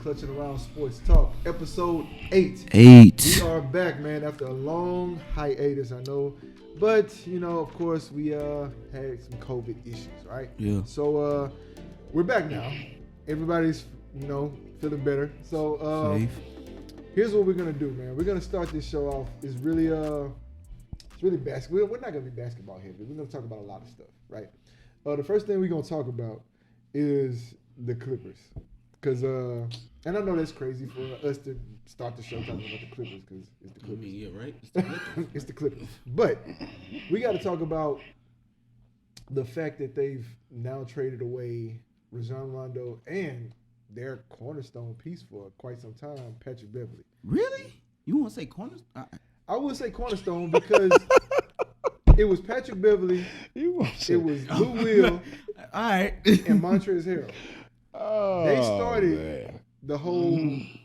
Clutching Around Sports Talk, episode 8. 8. We are back, man, after a long hiatus, I know. But, of course, we had some COVID issues, right? Yeah. So, we're back now. Everybody's, feeling better. So, here's what we're going to do, man. We're going to start this show off. It's really basketball. We're not going to be basketball heavy. We're going to talk about a lot of stuff, right? The first thing we're going to talk about is the Clippers. Because, and I know that's crazy for us to start the show talking about the Clippers because it's the Clippers. Yeah, right? It's the Clippers. It's the Clippers. But we got to talk about the fact that they've now traded away Rajon Rondo and their cornerstone piece for quite some time, Patrick Beverley. Really? You want to say cornerstone? I would say cornerstone because it was Patrick Beverley, it was Lou Will, all right, and Montrezl Harrell. Oh, They started man. the whole,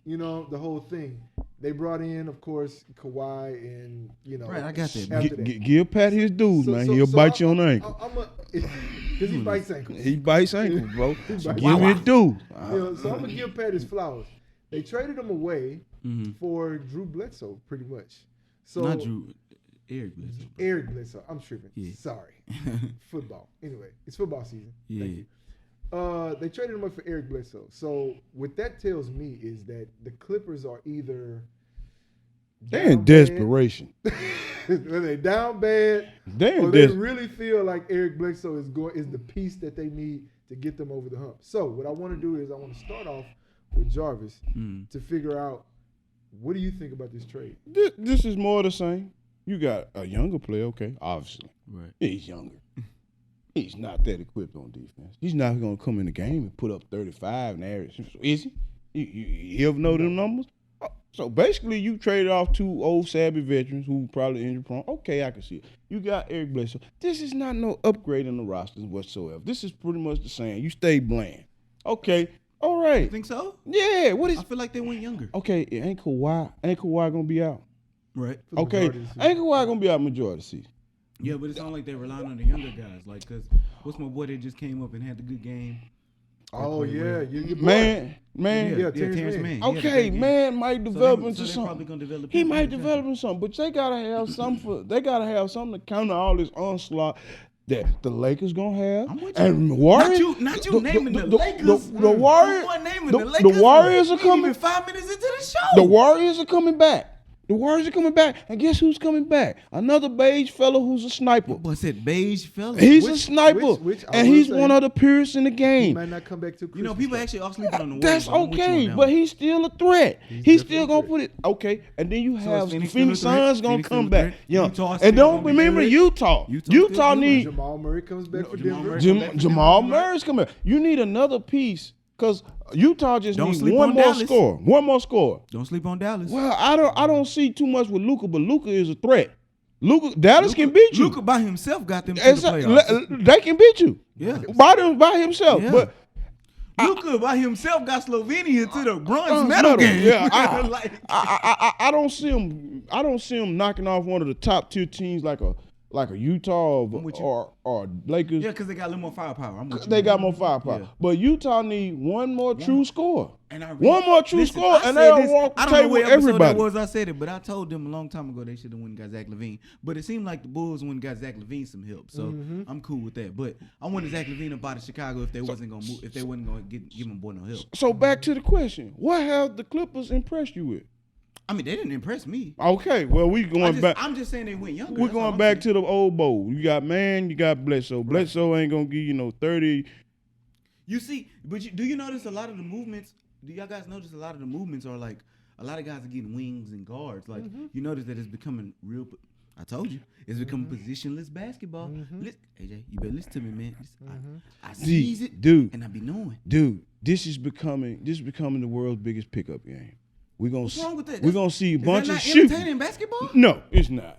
the whole thing. They brought in, of course, Kawhi and, Right, I got that. after that. Give Pat his dues, man. He'll bite you on the ankle. Because he bites ankles. He bites ankles, bro. He So bites give him his due. So I'm going to give Pat his flowers. They traded him away for Drew Bledsoe, pretty much. So Not Drew. Eric Bledsoe. Eric Bledsoe. I'm tripping. Yeah. Sorry. Football. Anyway, it's football season. Yeah. Thank you. They traded him up for Eric Bledsoe. So what that tells me is that the Clippers are either They're in desperation. Are they down bad? They're Or in they desperation. really feel like Eric Bledsoe is the piece that they need to get them over the hump. So what I want to do is I want to start off with Jarvis to figure out, what do you think about this trade? This is more of the same. You got a younger player, okay, obviously. Right. He's younger. He's not that equipped on defense. He's not going to come in the game and put up 35 and average. Is he? You ever know them numbers? So basically, you traded off two old savvy veterans who probably injury prone. Okay, I can see it. You got Eric Bledsoe. This is not no upgrade in the rosters whatsoever. This is pretty much the same. You stay bland. Okay, all right. You think so? Yeah. What is? I feel like they went younger. Okay, ain't Kawhi gonna be out? Right. Okay, ain't Kawhi gonna be out majority of the season? Yeah, but it's not like they're relying on the younger guys. Like, because what's my boy that just came up and had the good game? Oh, yeah. Man. Yeah, Terrence Mann. Okay, man might develop into they're probably something. gonna develop. He him might in the develop into something, but they gotta have something. They gotta have something to counter all this onslaught that the Lakers gonna have. I'm with you. And Warriors. Not you naming the Lakers. The Warriors. You weren't naming The the Lakers. Warriors are We ain't even coming. 5 minutes into the show. The Warriors are coming back. And guess who's coming back? Another beige fellow who's a sniper. What's that beige fella? He's a sniper, which I and will he's say, one of the purists in the He game. might not come back to Christmas. People actually are sleeping on the Warriors. That's I'm with you on okay, that but one. he's still a threat. definitely He's still a gonna threat. put it okay, and then you So have is the Phoenix Phoenix still a threat? Suns gonna Phoenix come still a back. threat? Yeah, Utah still and don't gonna be remember good? Utah. Utah Utah still need Jamal Murray comes back for Jamal Denver. Murray. Jamal Murray's coming. You need another piece because Utah just Don't needs sleep one on more Dallas. score. One more score. Don't sleep on Dallas. Well, I don't see too much with Luka, but Luka is a threat. Dallas can beat you. Luka by himself got them to the playoffs. They can beat you. Yeah. By himself. Yeah. But Luka by himself got Slovenia to the bronze medal game. Yeah, Like- I don't see him. I don't see him knocking off one of the top tier teams like a Utah with you. or Lakers. Yeah, because they got a little more firepower. I'm with you. They got more firepower. Yeah. But Utah need one more true score. And One more true score, I and said they'll this- walk the I don't know table what with episode everybody. that was. I said it, but I told them a long time ago they should have went and got Zach LaVine. But it seemed like the Bulls went and got Zach LaVine some help, so I'm cool with that. But I wanted Zach LaVine up out of Chicago if they wasn't gonna move, if they wasn't gonna give him boy no help. So back to the question: what have the Clippers impressed you with? I mean, they didn't impress me. Okay, well we going back. I'm just saying they went younger. We're That's all going I'm back saying. to the old bowl. You got Man, you got Bledsoe. Bledsoe ain't gonna give you no 30. You see, but do you notice a lot of the movements? Do y'all guys notice a lot of the movements are like a lot of guys are getting wings and guards? Like you notice that it's becoming real. I told you, it's becoming positionless basketball. Listen, AJ, you better listen to me, man. I sees it, dude, and I be knowing. Dude, this is becoming the world's biggest pickup game. What's wrong with that? We're gonna see a bunch of Is that not shooting. entertaining basketball? No, it's not.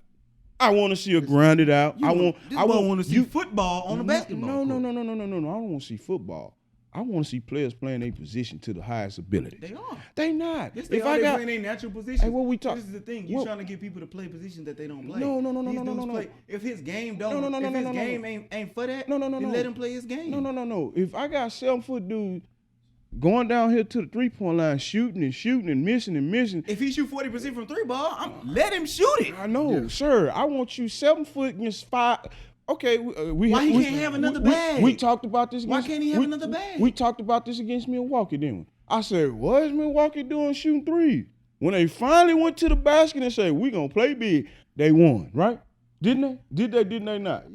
I want to see a grounded out. I want to see football on the basketball. No. court. I don't want to see football. I want to see players playing their position to the highest ability. They are. They not. Yes, they are. They playing their natural position. Hey, what we talk- This is the thing. You're trying to get people to play positions that they don't play. No. These dudes play- If his game don't, if his game ain't for that, No. then let him play his game. No. If I got 7-foot dude going down here to the 3-point line, shooting and missing. If he shoot 40% from 3 ball, let him shoot it. I know, sir. I want you 7 foot against 5. Okay, why he can't have another bag? We talked about this. Why can't he have another bag? We talked about this against Milwaukee, didn't we? I said, what is Milwaukee doing shooting 3? When they finally went to the basket and said, we gonna play big, they won, right? Didn't they? Didn't they not?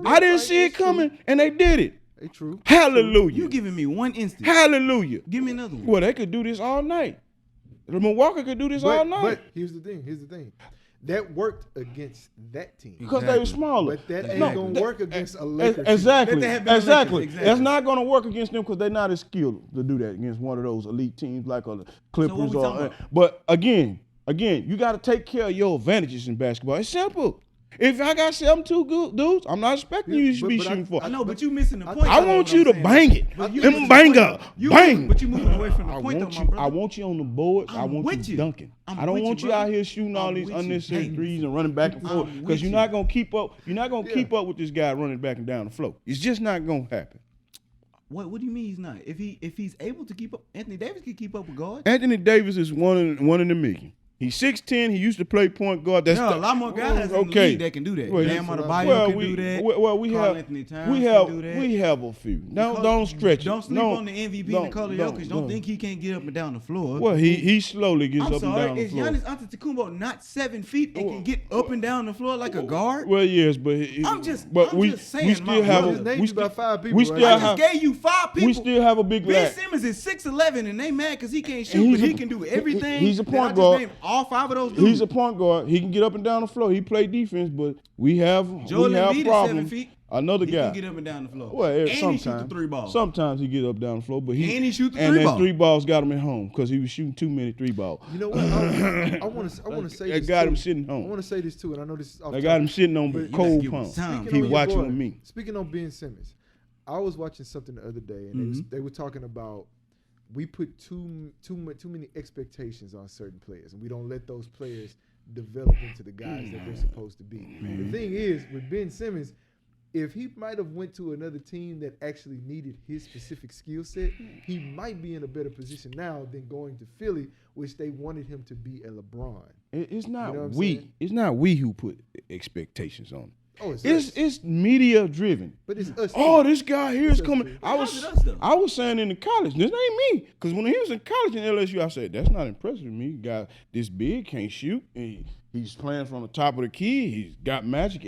I didn't see it coming, and they did it. They true. Hallelujah. You giving me one instance. Hallelujah. Give me another one. Well, they could do this all night. The Milwaukee could do this all night. But here's the thing. That worked against that team. Because they were smaller. But that ain't going to work against a Lakers Exactly. team. Exactly. That's not going to work against them because they're not as skilled to do that against one of those elite teams like the Clippers. But again, you got to take care of your advantages in basketball. It's simple. If I got 7-2 good dudes, I'm not expecting you to be shooting for. I know, but you missing the point. I want you to bang it. Bang. But you moving away from the point, though, my brother. I want you on the boards. I want you dunking. I don't want you out here shooting all these unnecessary threes and running back and forth because you're not gonna keep up. You're not gonna keep up with this guy running back and down the floor. It's just not gonna happen. What do you mean he's not? If he's able to keep up, Anthony Davis can keep up with guards. Anthony Davis is one in a million. He's 6'10". He used to play point guard. That's a lot more guys in the league that can do that. Bam Adebayo can do that. Well, we have a few. Don't stretch it. Don't sleep on the MVP Nikola Jokic. Don't think he can't get up and down the floor. Well, he slowly gets up and down the floor. Is Giannis Antetokounmpo not 7 feet and can get up and down the floor like a guard? Well, yes, but I'm just saying. We still have about 5 people. I just gave you 5 people. We still have a big Ben lack. Simmons is 6'11" and they mad because he can't shoot, but he can do everything. He's a point guard. All 5 of those dudes. He's a point guard. He can get up and down the floor. He play defense, but we have Embiid problems. Is 7 feet. Another guy. He can get up and down the floor. Well, and he shoot the 3 ball. Sometimes he get up down the floor, but he shoot the 3 ball. ball. And 3 balls got him at home because he was shooting too many 3 balls. You know what? I want to say this. That got him sitting home. I want to say this too, and I know this is off They got him sitting on cold pump. He watching with me. Speaking on Ben Simmons, I was watching something the other day, and they were talking about we put too many expectations on certain players, and we don't let those players develop into the guys that they're supposed to be. The thing is, with Ben Simmons, if he might have went to another team that actually needed his specific skill set, he might be in a better position now than going to Philly, which they wanted him to be a LeBron. It's not saying? It's not we who put expectations on him. Oh, it's media driven. But it's us. Oh, this guy here is coming. Too. I was saying in the college, this ain't me. Because when he was in college in LSU, I said, that's not impressive to me. Guy this big, can't shoot. He's playing from the top of the key. He's got magic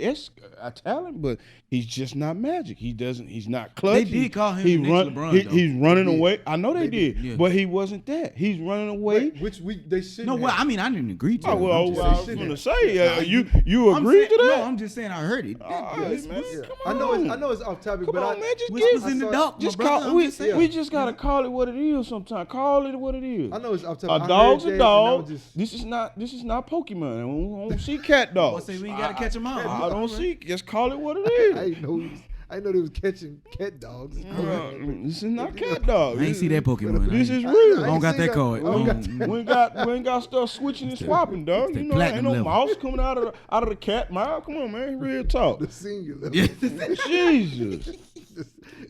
talent, but he's just not magic. He's not clutch. They did call him the next LeBron, He's running away. I know they did. But he wasn't that. He's running away. They shouldn't. No, well, I mean, I didn't agree to it. I was going to say, you agreed to that? No, I'm just saying I heard it. I know it's off topic, but man, just whispers in the dark. We just got to call it what it is sometimes. Call it what it is. I know it's off topic. A dog's a dog. This is not Pokemon. I don't see cat dogs. Say we ain't gotta catch them all. I don't see. Just call it what it is. I know they was catching cat dogs. This is not cat dogs. I ain't see that Pokemon. This is real. I don't got that card. We ain't got stuff switching and swapping, dog. You know, ain't no mouse coming out of the cat mouth. Come on, man. Real talk. The singular. Jesus.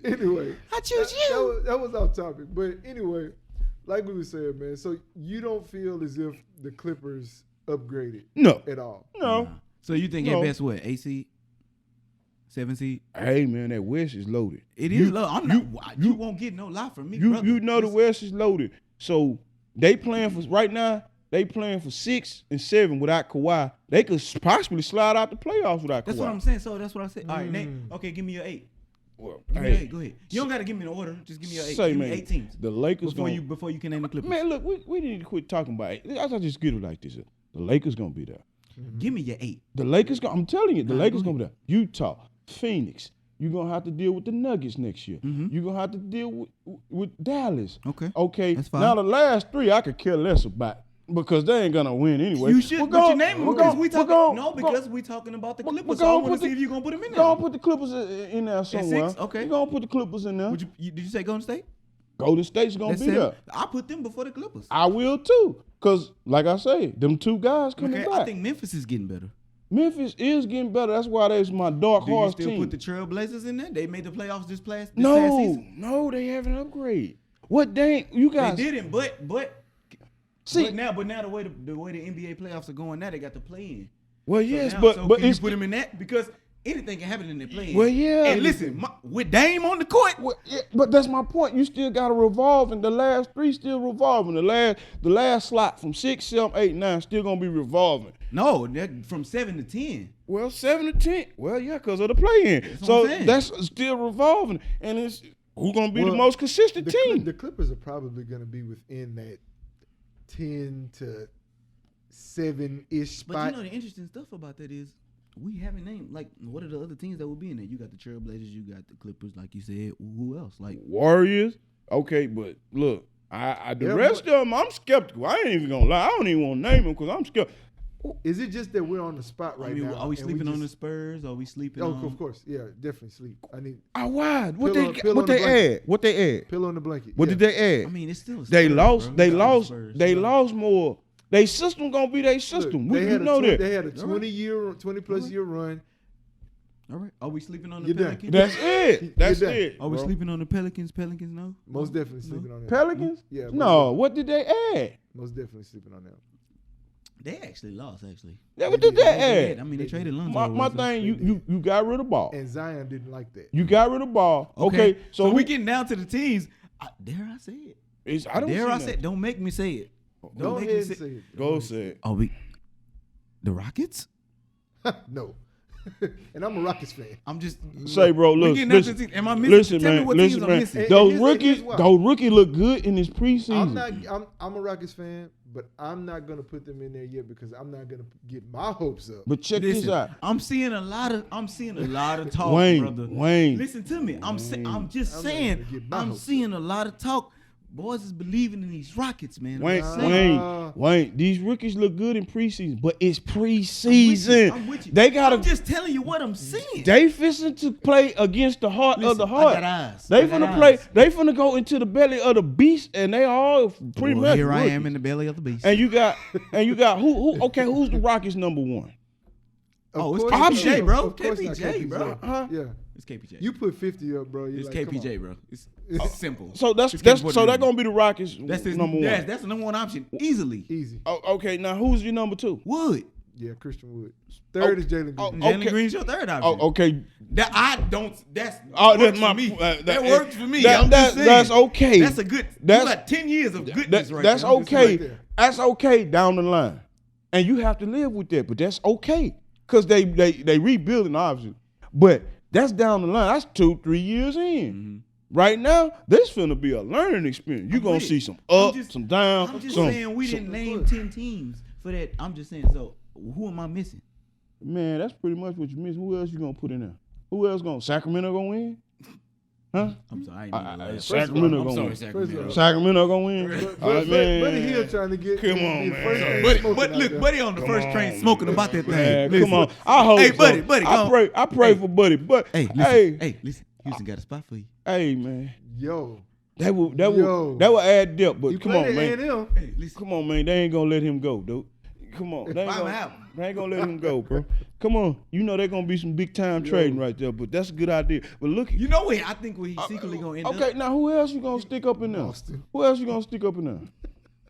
Anyway, I choose you. That was off topic, but anyway, like we were saying, man. So you don't feel as if the Clippers upgraded? No. At all? No. So you think at best what? 8 seed? 7 seed? Hey man, that West is loaded. It is loaded. You won't get no lie from me, brother. You know the West is loaded. So they playing for right now. They playing for 6 and 7 without Kawhi. They could possibly slide out the playoffs without Kawhi. That's what I'm saying. So that's what I said. All right, Nate. Okay, give me your 8. Well, give me your 8. Go ahead. You don't got to give me the order. Just give me your 8. Give me 8 teams. The Lakers before you can name the Clippers. Man, look, we need to quit talking about it. I just get it like this. The Lakers gonna be there. Give me your 8. The Lakers I'm telling you, the Lakers gonna be there. Utah, Phoenix. You're gonna have to deal with the Nuggets next year. You're gonna have to deal with Dallas. Okay. That's fine. Now the last 3 I could care less about because they ain't gonna win anyway. You should put your name because we talking about the Clippers. So I want to see if you're gonna put them in there. Go and put the Clippers in there somewhere. At 6? Okay. You're gonna put the Clippers in there. Did you say Golden State? Golden State's gonna be there. I put them before the Clippers. I will too. Cause like I say, them 2 guys coming back. I think Memphis is getting better. Memphis is getting better. That's why that's my dark horse team. Do you still put the Trailblazers in there? They made the playoffs this past season. No, they haven't upgraded. What they you guys? They didn't, but See, now the way the NBA playoffs are going now, they got to play in. well, So yes, now- but so but can you it's put him in that because anything can happen in their play. well, yeah. And listen, with Dame on the court, Well, yeah, but that's my point. You still got to revolve, and the last 3 still revolving. The last slot from 6, 7, 8, 9 still gonna be revolving. no, they're from 7 to 10. Well, 7 to 10. Well, yeah, because of the play-in. That's what So I'm saying. that's still revolving, and it's who's gonna be the Well, most consistent The team. the Clippers are probably going to be within that 10 to 7-ish But spot. you know the interesting stuff about that is we haven't named like what are the other teams that will be in there? You got the Trailblazers, you got the Clippers, like you said. Who else? Like Warriors, okay, but look, the Yeah, rest of them, I'm skeptical. I ain't even gonna lie. I don't even want to name them because I'm skeptical. Is it just that we're on the spot right I mean, now? are we and sleeping on the just- Spurs? Are we sleeping Oh, on? of course. Yeah, definitely sleep. I need Why? What Pillow- they pillow what on the they blanket. add? What they add? pillow on the blanket. What yeah. did they add? I mean, it's still They Spurs, lost. bro. They You got the lost. Spurs. They lost more. They system gonna be their system. Look, We had a know that. They had a All right. 20 plus year run. All right. Are we sleeping on the You're done. Pelicans? That's it. That's You're done. it. Are we bro. sleeping on the Pelicans? Pelicans, no. Most definitely sleeping on that. Pelicans? Yeah. most No. What did they add? definitely- Most definitely sleeping on that. They actually lost. Actually, Yeah, what did they I add? mean, they traded Lonzo. My thing, you got rid of ball. And Zion didn't like that. You got rid of ball. Okay, so who- we getting down to the teams. Dare I say it? I don't Dare see I that. say it? Don't make me say it. Go make ahead me and say. say it. Go say it. Are we the Rockets? No. And I'm a Rockets fan. I'm just Say, bro, we look, getting down to listen, the teams. Am I missing? listen, Tell me man, what listen, teams I'm man. missing. And Those here's why. rookies look good in this preseason. I'm a Rockets fan, but I'm not gonna put them in there yet because I'm not gonna get my hopes up. But check this Listen, out. I'm seeing a lot of talk, Wayne, brother. Wayne. Listen to me. I'm just I'm not saying. gonna get my I'm hopes seeing a lot of talk. Boys is believing in these Rockets, man. Wayne. These rookies look good in preseason, but it's preseason. I'm with you. They gotta. I'm just telling you what I'm seeing. They fixing to play against the heart of the heart. I got eyes. They I got finna play. eyes. They finna go into the belly of the beast, and they all pretty Well, much. here I rookies. am in the belly of the beast. And you got who? Okay, who's the Rockets number one? Oh, it's Of KPJ, course- bro. of course not KPJ, bro. Huh? Yeah. It's KPJ. You put 50 up, bro. You're It's like, come KPJ, on. bro. It's simple. So that's It's that's Kevin so Porter they're Jr. gonna be the Rockets That's his number one. That's the number one option easily. Easy. Okay, now who's your number two? Wood. Yeah, Christian Wood. Third is Jalen Green. Jalen Okay. Green's your third option. Oh, okay. That I don't. That's That's works my for me. that That works for me. that- I'm just saying. That's okay. That's a good. That's- you got 10 years of goodness right that's there. I'm just okay. right there. That's okay down the line, and you have to live with that. But that's okay because they rebuilding obviously, but that's down the line. That's 2-3 years in. Mm-hmm. Right now, this finna be a learning experience. You're gonna with see it. some I'm up, just- some down. I'm just some, saying we some- didn't name 10 teams for that. I'm just saying. So who am I missing? Man, that's pretty much what you miss. Who else you gonna put in there? Who else gonna? Sacramento gonna win? Huh? I'm sorry. I ain't even gonna laugh. Sacramento I'm gonna sorry, win. Sacramento. Sacramento gonna win? Buddy Hill trying to get Come be on, the first man. thing Buddy, smoking but out look, there. Buddy on the first train smoking about that thing. Man, Listen. come on. I hope Hey, so. buddy, go on. I pray for Buddy, but Hey, listen. Hey, listen. Houston got a spot for you. hey, man, Yo. that will Yo. add depth. But You come on, played at man. A&M. Hey, listen. Come on, man. They ain't gonna let him go, dude. Come on, they ain't, Buy him gonna, out. they ain't gonna let him go, bro. Come on, you know they're gonna be some big time trading right there, but that's a good idea. But look, You know where I think where he's secretly gonna end up. okay, now who else you gonna stick up in there? Austin. Who else you gonna stick up in there?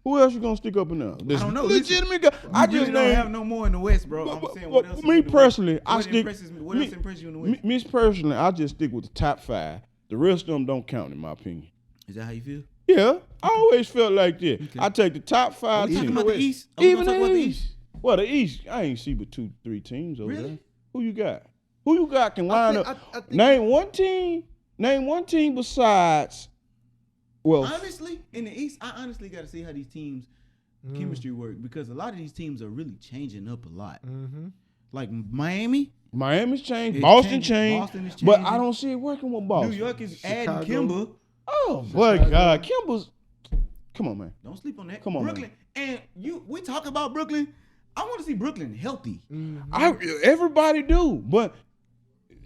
Who else you gonna stick up in there? This don't know. legitimate guy. I You just really don't named- have no more in the West, bro. But- I'm but- saying but what else. is me in the West? personally, I What stick- impresses me. What else impresses you in the West? Me personally, I just stick with the top 5. The rest of them don't count in my opinion. Is that how you feel? Yeah, I always felt like that. Okay. I take the top 5 We talking teams. about the East? Are we Even gonna talk the about the East. Well, the East, I ain't see but 2-3 teams over Really? there. Who you got? Who you got can line think- up? I think- Name one team. Name one team besides. Well, Honestly, in the East, I honestly got to see how these teams' chemistry work because a lot of these teams are really changing up a lot. Mm-hmm. Like Miami, Miami's changed. It's Boston changing. changed. Boston is But changing. I don't see it working with Boston. New York is Chicago. adding Kimba. Oh, but God, Kimba's. Come on, man. Don't sleep on that. Come on, Brooklyn. And we talk about Brooklyn. I want to see Brooklyn healthy. Everybody do, but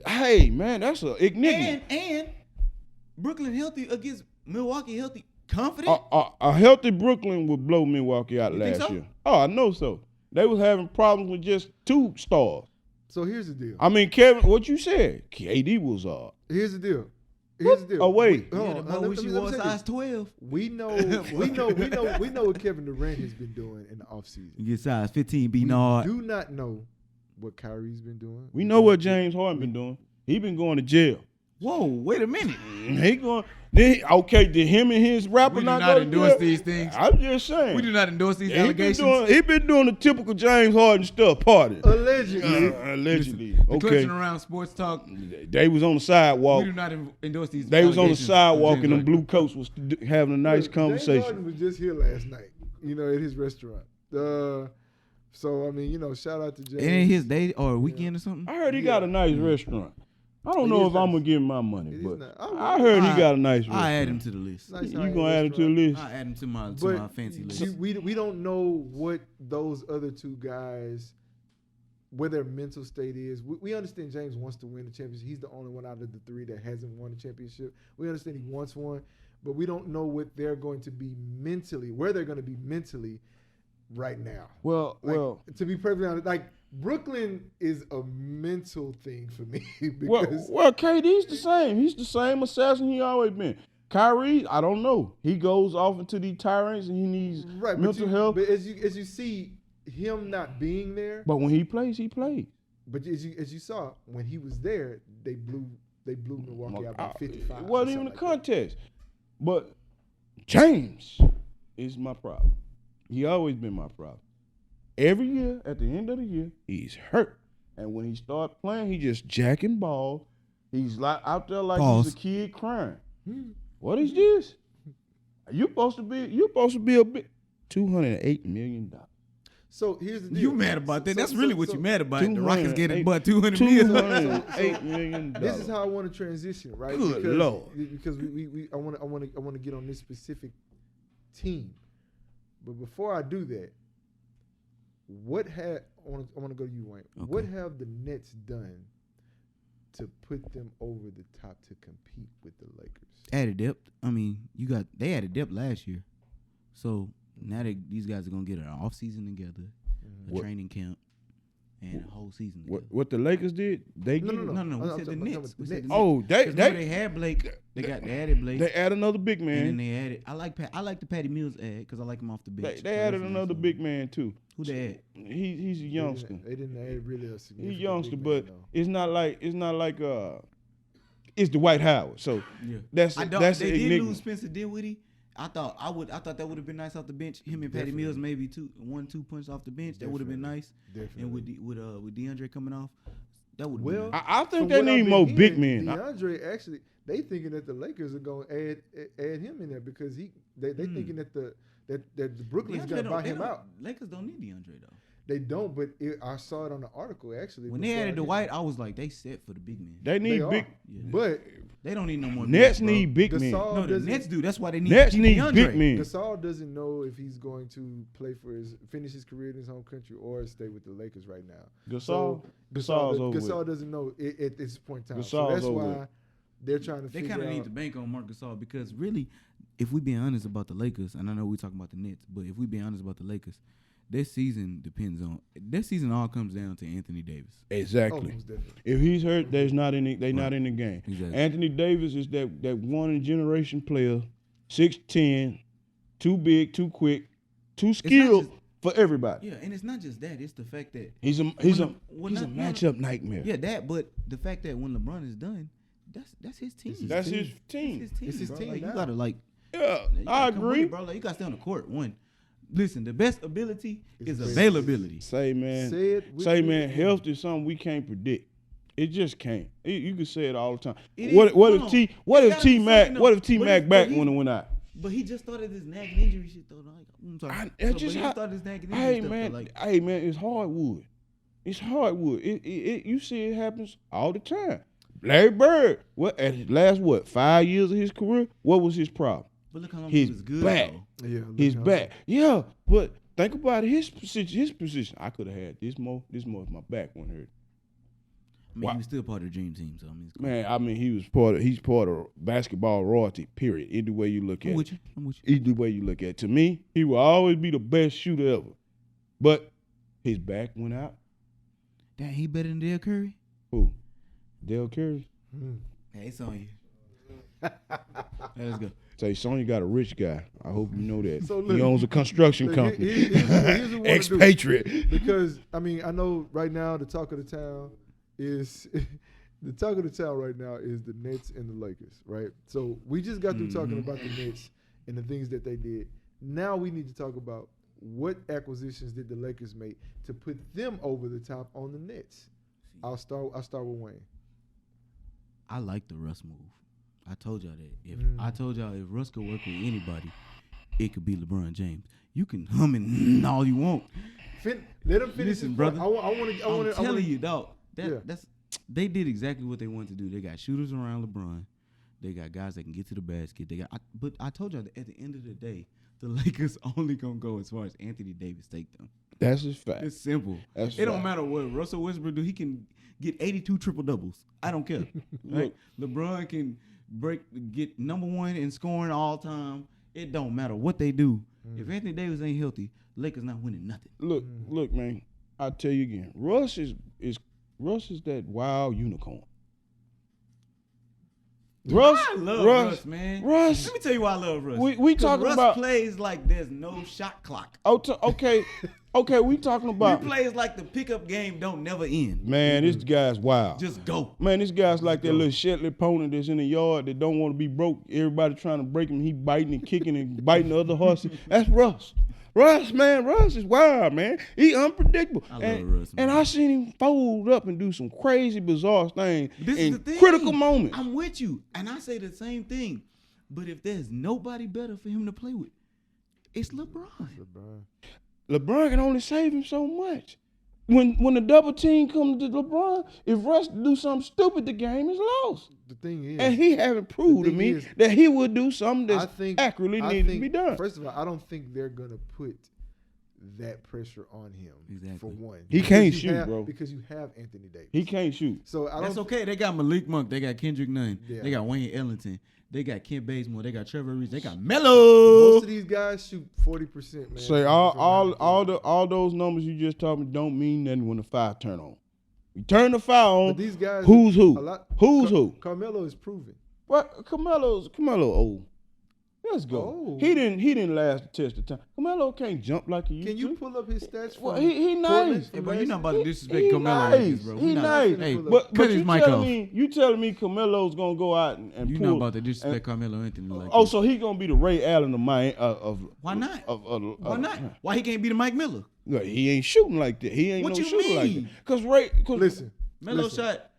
hey, man, that's a enigma. And Brooklyn healthy against Milwaukee healthy. Confident? A healthy Brooklyn would blow Milwaukee out You think last so? year. Oh, I know so. They was having problems with just 2 stars. So here's the deal. I mean, Kevin, what you said, KD was Here's the deal. Here's the deal. Oh, wait. Yeah, the boy wish he wore size 12. We know what Kevin Durant has been doing in the offseason. You get size 15, be We not. do not know what Kyrie's been doing. We know what James Harden been doing. He been going to jail. Whoa, wait a minute. He going. Did him and his rapper We do not not go endorse to jail? these things. I'm just saying. We do not endorse these allegations. He been doing the typical James Harden stuff, party. Allegedly. Allegedly. The Okay. Clutching Around Sports Talk. They was on the sidewalk. We do not endorse these. They was on the allegations. sidewalk and James them blue coats was having a nice Look, James conversation. Harden was just here last night, at his restaurant. So I mean, shout out to James. It ain't his day or weekend or something. I heard he got a nice restaurant. I don't know if I'm gonna give him my money, It is but nice. I heard he got a nice restaurant. I add him to the list. Nice You high-end gonna add him to the restaurant. list? I add him to my But fancy list. see, we don't know what those other two guys, where their mental state is. We understand James wants to win the championship. He's the only one out of the three that hasn't won a championship. We understand he wants one, but we don't know what they're going to be mentally, where they're going to be mentally right now. Well, To be perfectly honest, Brooklyn is a mental thing for me because KD's the same. He's the same assassin he always been. Kyrie, I don't know. He goes off into these tirades and he needs mental health. But as you see him not being there, But when he plays, he plays. but as you saw when he was there, they blew Milwaukee out by 55. It wasn't even a contest. But James is my problem. He always been my problem. Every year, at the end of the year, he's hurt. And when he start playing, he just jacking ball. He's like out there like he's a kid crying. What is this? You supposed to be a big $208 million. So here's the deal. You mad about that? That's really what you mad about. The Rockets getting 208 but $200 million. $208 million. This is how I want to transition, right? Good Lord. Because I want to get on this specific team. But before I do that, I want to go to you, Wayne. Okay. What have the Nets done to put them over the top to compete with the Lakers? Added depth. I mean, they added depth last year, so now these guys are gonna get an off season together, a training camp, and a whole season together. What the Lakers did? They No. We said the Nets. We said the Nets. Oh, they had Blake. They added Blake. They add another big and man. then they added. I like the Patty Mills ad because I like him off the bench. They added another big man too. Who they add? He's a youngster. They didn't add really a significant. He's youngster, big but man, though. it's not like it's Dwight Howard. So that's They the did enigma. lose Spencer Dinwiddie. I thought that would have been nice off the bench. Him and Patty Mills maybe 1-2 punches off the bench. That would have been nice. Definitely. And with DeAndre coming off, that would. Well, I think from they what I've need been more hearing, big men. DeAndre actually, they thinking that the Lakers are going to add him in there because they thinking that the Brooklyn's going to buy him out. Lakers don't need DeAndre though. They don't, but I saw it on the article actually. When they added Dwight, I was like, they set for the big man. They need They big. are. Yeah. But They don't need no more. Nets bigs, bro. need big men. Gasol No, the doesn't- Nets do. That's why they need. Nets keep need DeAndre. big men. Gasol doesn't know if he's going to finish his career in his home country or stay with the Lakers right now. Gasol's over Gasol with. doesn't know at this point in time. So Gasol's that's over why with. they're trying to They figure kind of need out. to bank on Marc Gasol because really, if we being honest about the Lakers, and I know we talking about the Nets, but if we being honest about the Lakers, their season depends on. Their season all comes down to Anthony Davis. Exactly. most definitely. If he's hurt, they're not in the game. Exactly. Anthony Davis is that one in a generation player, 6'10", too big, too quick, too skilled for everybody. Yeah, and it's not just that; it's the fact that He's a when matchup nightmare. yeah, that. But the fact that when LeBron is done, that's his team. That's his team. That's his team. It's his bro. team Like, now. you gotta like. Yeah, you I gotta come agree. with it, bro. Like, you gotta stay on the court. One, listen, the best ability is It's availability. Say man, Say it with say me. man, health is something we can't predict. It just can't. You can say it all the time. It What is- if hold on. T It gotta be something, What if though. T But Mac if- back but he- when it went out? But he just started this nagging injury shit though. Like, I'm sorry. That's But just he how. started this nagging injury Hey stuff, man, though, like, hey man, it's hardwood. It's hardwood. You see it happens all the time. Larry Bird, at his last 5 years of his career, what was his problem? but look how long His he was good. back. Though. Yeah, look His how- back. Yeah, but think about his position. I could have had this more if my back wasn't hurt. I mean, Wow. he was still part of the dream team. So I mean, it's cool. Man, I mean, he's part of basketball royalty, period. Either way you look at I'm it. with you. I'm with you. Either way you look at it. To me, he will always be the best shooter ever. But his back went out. Damn, he better than Dale Curry. Who? Dale Curry. Hmm. Hey, it's on you. Let's go. Say, Sonya got a rich guy. I hope you know that. So look, he owns a construction company. Here's what Expatriate. Because I mean, I know right now the talk of the town is the talk of the town right now is the Nets and the Lakers, right? So we just got through talking about the Nets and the things that they did. Now we need to talk about what acquisitions did the Lakers make to put them over the top on the Nets. I'll start with Wayne. I like the Russ move. I told y'all that. I told y'all if Russ could work with anybody, it could be LeBron James. You can hum and all you want. Let him finish. Listen, brother. I'm telling you, dog. That's they did exactly what they wanted to do. They got shooters around LeBron. They got guys that can get to the basket. But I told y'all that at the end of the day, the Lakers only gonna go as far as Anthony Davis take them. That's a fact. It's simple. It don't matter what Russell Westbrook do. He can get 82 triple doubles. I don't care. Right? LeBron can get number one in scoring all time. It don't matter what they do. If Anthony Davis ain't healthy, Lakers not winning nothing. Look, man. I'll tell you again. Russ is that wild unicorn. I love Russ, man. Russ. Let me tell you why I love Russ. We talking Russ about plays like there's no shot clock. Okay, we talking about. He plays like the pickup game don't never end. Man, this guy's wild. Just go. Man, this guy's like that little Shetland pony that's in the yard that don't want to be broke. Everybody trying to break him. He biting and kicking and biting the other horses. That's Russ. Russ is wild, man. He unpredictable. I love Russ, man. And I seen him fold up and do some crazy, bizarre things This in is the thing. critical moments. I'm with you, and I say the same thing. But if there's nobody better for him to play with, it's LeBron. LeBron can only save him so much. When the double team comes to LeBron, if Russ do something stupid, the game is lost. The thing is, and he haven't proved to me that he would do something that's accurately needed to be done. First of all, I don't think they're gonna put that pressure on him. For one, he can't shoot, bro. Because you have Anthony Davis. He can't shoot. So that's okay. They got Malik Monk. They got Kendrick Nunn. Yeah. They got Wayne Ellington. They got Kent Bazemore. They got Trevor Reeves. They got Melo. Most of these guys shoot 40%, man. Say all those numbers you just told me don't mean nothing when the fire turn on. You turn the fire on. But these guys, who's who? Who? Carmelo is proven. What? Carmelo old. Let's go. Oh. He didn't last the test of time. Carmelo can't jump like he used to. Can you pull up his stats? Well, he nice. Hey, bro, you're not about to disrespect Carmelo nice. like this, bro. He nice. Hey, but you you telling me Carmelo's gonna go out and you're pull? Not about to disrespect Carmelo Anthony like Oh, this. so he gonna be the Ray Allen of my Why not? Why not? Why he can't be the Mike Miller? He ain't shooting like that. He ain't What no you shooter mean? like that. Listen, Melo shot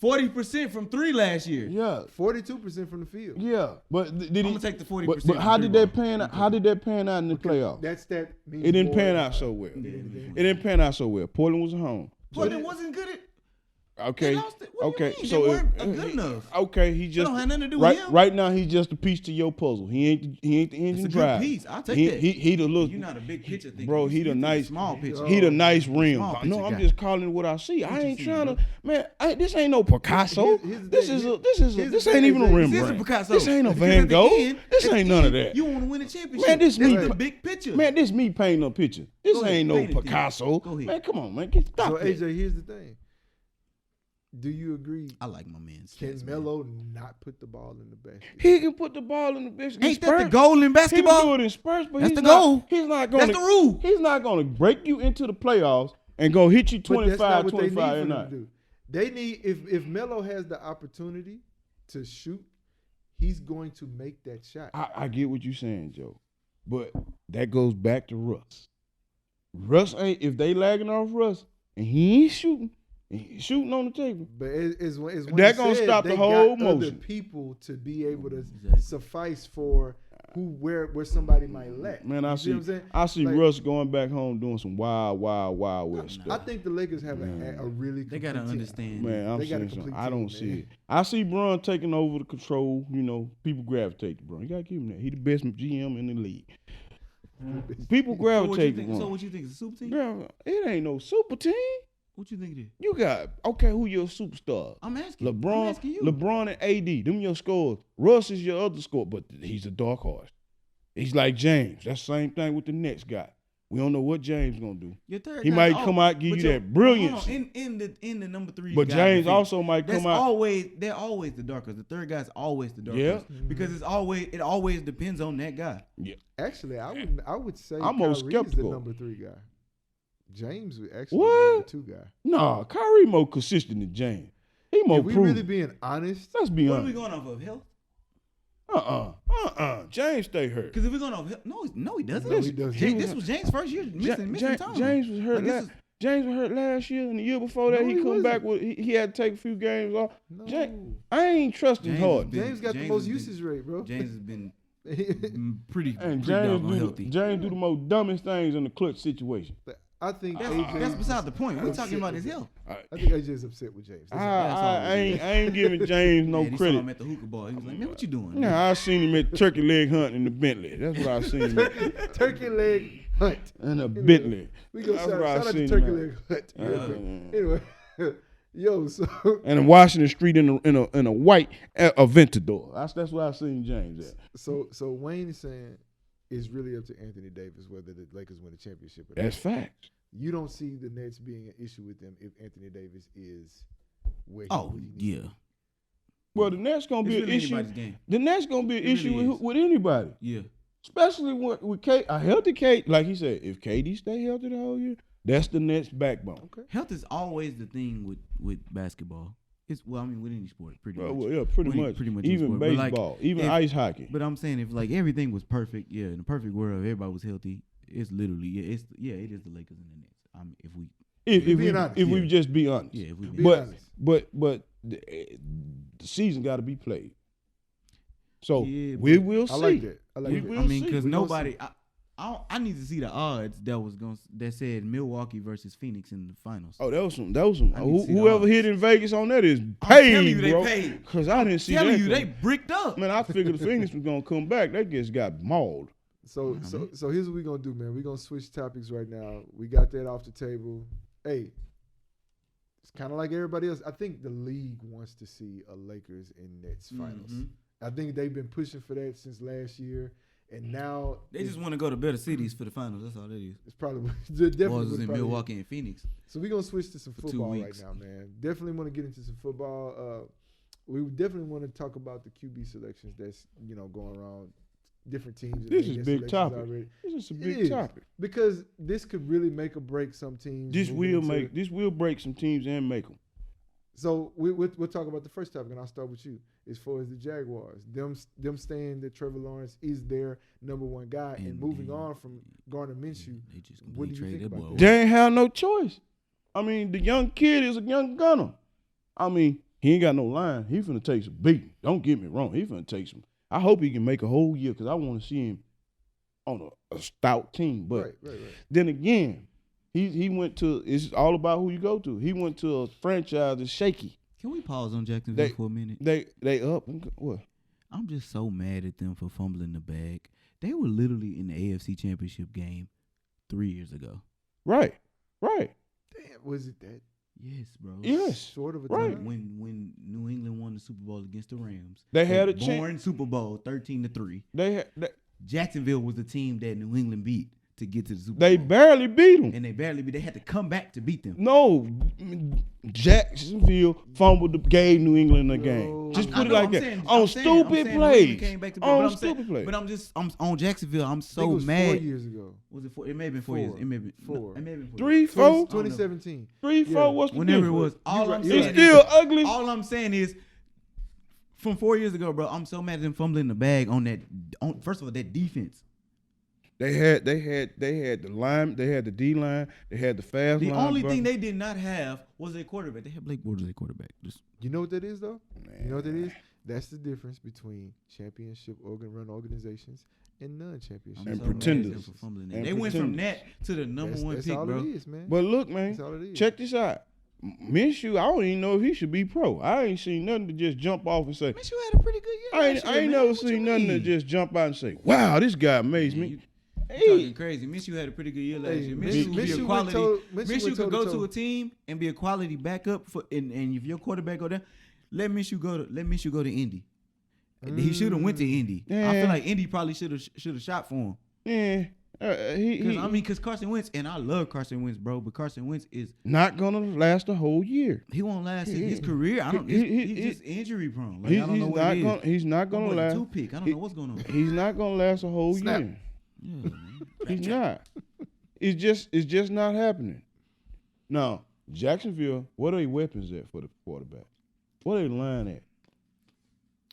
40% from 3 last year. Yeah, 42% from the field. Yeah, but did I'm he? gonna take the 40%. But how did that pan out? How did that pan out in the playoffs? That means it didn't pan out so well. It didn't pan out so well. Portland was at home. Portland wasn't good at. Okay. They lost it. What do you mean? So they weren't good enough. Okay, he just don't have nothing to do with him. Right now, he's just a piece to your puzzle. He ain't the engine drive. It's a good piece. I'll take that. He the look. You're not a big picture thing. Bro, he the nice small picture. He the nice rim. No, I'm just calling what I see. I ain't trying to. Man, this ain't no Picasso. This ain't even a Rembrandt. This is Picasso. This ain't a Van Gogh. This ain't none of that. You want to win a championship? Man, this me the big picture. Man, this me painting a picture. This ain't no Picasso. Go ahead. Man, come on, man. Stop. So AJ, here's the thing. Do you agree? I like my man. Can Melo not put the ball in the basket? He can put the ball in the basket. Ain't that the goal in basketball? He can do it in spurts, but that's the goal. He's not going. That's the rule. He's not going to break you into the playoffs and go hit you 25 and not. They need if Melo has the opportunity to shoot, he's going to make that shot. I get what you're saying, Joe, but that goes back to Russ. Russ ain't if they lagging off Russ and he ain't shooting. He's shooting on the table, but it's that gonna stop the whole motion. Other people to be able to suffice for where somebody might lack. Man, I see like, Russ going back home doing some wild west stuff. I think the Lakers have a really. They gotta understand. Man, I'm saying something. I don't see it. I see Bron taking over the control. You know, people gravitate to Bron. You gotta give him that. He the best GM in the league. People gravitate to Bron. So what you think? It's a super team? Girl, it ain't no super team. What you think it is? You got who your superstar? I'm asking. LeBron. I'm asking you. LeBron and AD. Them your scores. Russ is your other score, but he's a dark horse. He's like James. That's the same thing with the next guy. We don't know what James gonna do. Your third He guy's might al- come out and give but you your- that brilliance. hold on, in the number 3. But guy James defense, also might come out. They're always the darkest. The third guy's always the darkest. Yeah. Because it always depends on that guy. Yeah. Actually, I would say I'm more Kyrie is the skeptical. number 3 guy. James would actually be What? the number 2 guy. Nah, Kyrie more consistent than James. He more If we proven. really being honest, Let's be What are we honest. going off of? Health? James stay hurt. Because if we're going off health, no, he doesn't. No, he doesn't. This was James' first year missing time. James was hurt. Like, this is- James was hurt last year, and the year before that No, he he come wasn't. back with he had to take a few games off. no. I ain't trusting James Harden. been- James got the James most has been- usage rate, bro. James has been And pretty James doggone healthy. do the most dumbest things in the clutch situation. I think That's AJ. beside the point. We're talking upset about with his it. health. I think AJ is upset with James. That's all. I ain't giving James no Man, he saw credit. him at the hookah bar. He was like, man, what you doing? Nah, I seen him at turkey leg hunting in the Bentley. That's what I seen him at. Turkey leg hunt. In a Bentley. We go That's shout what I out to seen Turkey him leg hunt. at. Anyway, yo, so And in Washington Street in a white Aventador. That's what I seen James at. so Wayne is saying it's really up to Anthony Davis whether the Lakers win the championship or not. That's facts. You don't see the Nets being an issue with them if Anthony Davis is where he Oh, what he needs yeah. to be. Well, the Nets gonna be It's an really issue. anybody's game. The Nets gonna be an It really issue is. with anybody, Yeah. especially with K. A healthy K, like he said, if KD stay healthy the whole year, that's the Nets' backbone. Okay. Health is always the thing with basketball. With any sport, pretty much. Well, yeah, pretty much. any Even sport. But, like, baseball, even if- ice hockey. But I'm saying if like everything was perfect, in the perfect world, everybody was healthy. It's literally it is the Lakers and the Nets. If being honest, if we just be honest. we Be But honest. but the season got to be played. So Yeah, we but will see. I like that. I like We that. will I mean, see. because We gonna nobody. I need to see the odds that said Milwaukee versus Phoenix in the finals. Oh, that was some. I need to see the Whoever odds. hit in Vegas on that is I'm paid, telling you, they bro. paid. Cause I didn't see Telling that. you, they coming. bricked up. Man, I figured the Phoenix was gonna come back. They just got mauled. So here's what we're gonna do, man. We're gonna switch topics right now. We got that off the table. Hey, it's kind of like everybody else. I think the league wants to see a Lakers and Nets finals. Mhm. I think they've been pushing for that since last year, and now They just want to go to better cities for the finals. That's all it is. it's probably definitely Or what is it in probably is. Milwaukee and Phoenix. So we're gonna switch to some For 2 football right weeks. now, man. Definitely want to get into some football. We definitely want to talk about the QB selections that's going around different teams. This that is get big selections topic. already. This is a It big is, topic. because this could really make or break some teams. This moving will into- this will break some teams and make them. So we'll talk about the first topic, and I'll start with you. As far as the Jaguars, them saying that Trevor Lawrence is their number one guy, and moving on from Gardner Minshew. They just What do you completely traded think that about boy that? away. They ain't have no choice. I mean, the young kid is a young gunner. I mean, he ain't got no line. He finna take some beating. Don't get me wrong. He finna take some. I hope he can make a whole year because I want to see him on a stout team. But Right. then again, he went to. It's all about who you go to. He went to a franchise that's shaky. Can we pause on Jacksonville They- for a minute? They up and what? I'm just so mad at them for fumbling the bag. They were literally in the AFC Championship game 3 years ago. Right. Damn, was it that Yes, bro. Yes. short of a Right. time? When New England won the Super Bowl against the Rams, They had that a chance. boring Super Bowl 13-3. They Jacksonville was the team that New England beat to get to the Super they Bowl. barely beat him. And they barely beat. They had to come back to beat them. No, Jacksonville gave New England a game. No. Just I put it know, like I'm that. saying- On I'm saying stupid New England plays. came back to beat, On but I'm saying- stupid plays. But I'm on Jacksonville. I'm I think so it was mad. 4 years ago. Was it 4? It may have been 4 years. Four. It may have been Four. It may have been 4 3, years. 4, 2017. 3, 4. Yeah. What's the Whenever it difference? was. All You're I'm right. saying It's is- still ugly. All I'm saying is, from 4 years ago, bro, I'm so mad at them fumbling the bag on that. First of all, that defense. They had the line, they had the D line, they had the fast The line. only bro. thing they did not have was a quarterback. They had Blake Bortles as a quarterback. Just You know what that is, though? You know what that is? That's the difference between championship run organizations and non-championship. And so mad at pretenders. them for fumbling that. And They went from pretenders. that to the number one That's pick, all bro. it is, man. But look, man, That's all it is. check this out. Minshew, I don't even know if he should be pro. I ain't seen nothing to just jump off and say. Minshew had a pretty good year. I ain't last year, man. never What you seen nothing to mean? just jump out and say, "Wow, this guy amazed Man, me." you talking crazy. Minshew had a pretty good year last Hey, year. Minshew- Minshew would be Minshew a went quality. toe- Minshew Minshew went could go toe-to-toe. to a team and be a quality backup for, and if your quarterback go there, let Minshew go to Indy. He should have went to Indy. I Yeah. feel like Indy probably should have shot for him. Yeah, Because Carson Wentz, and I love Carson Wentz, bro, but Carson Wentz is not gonna last the whole year. He won't last his career. I don't. He's just injury prone. Like, I don't know what it is. He's not gonna last. Toothpick. I don't know what's going on. He's not gonna last a whole year. Yeah, man. He's not. It's just not happening. Now, Jacksonville, what are their weapons at for the quarterback? What are they line at?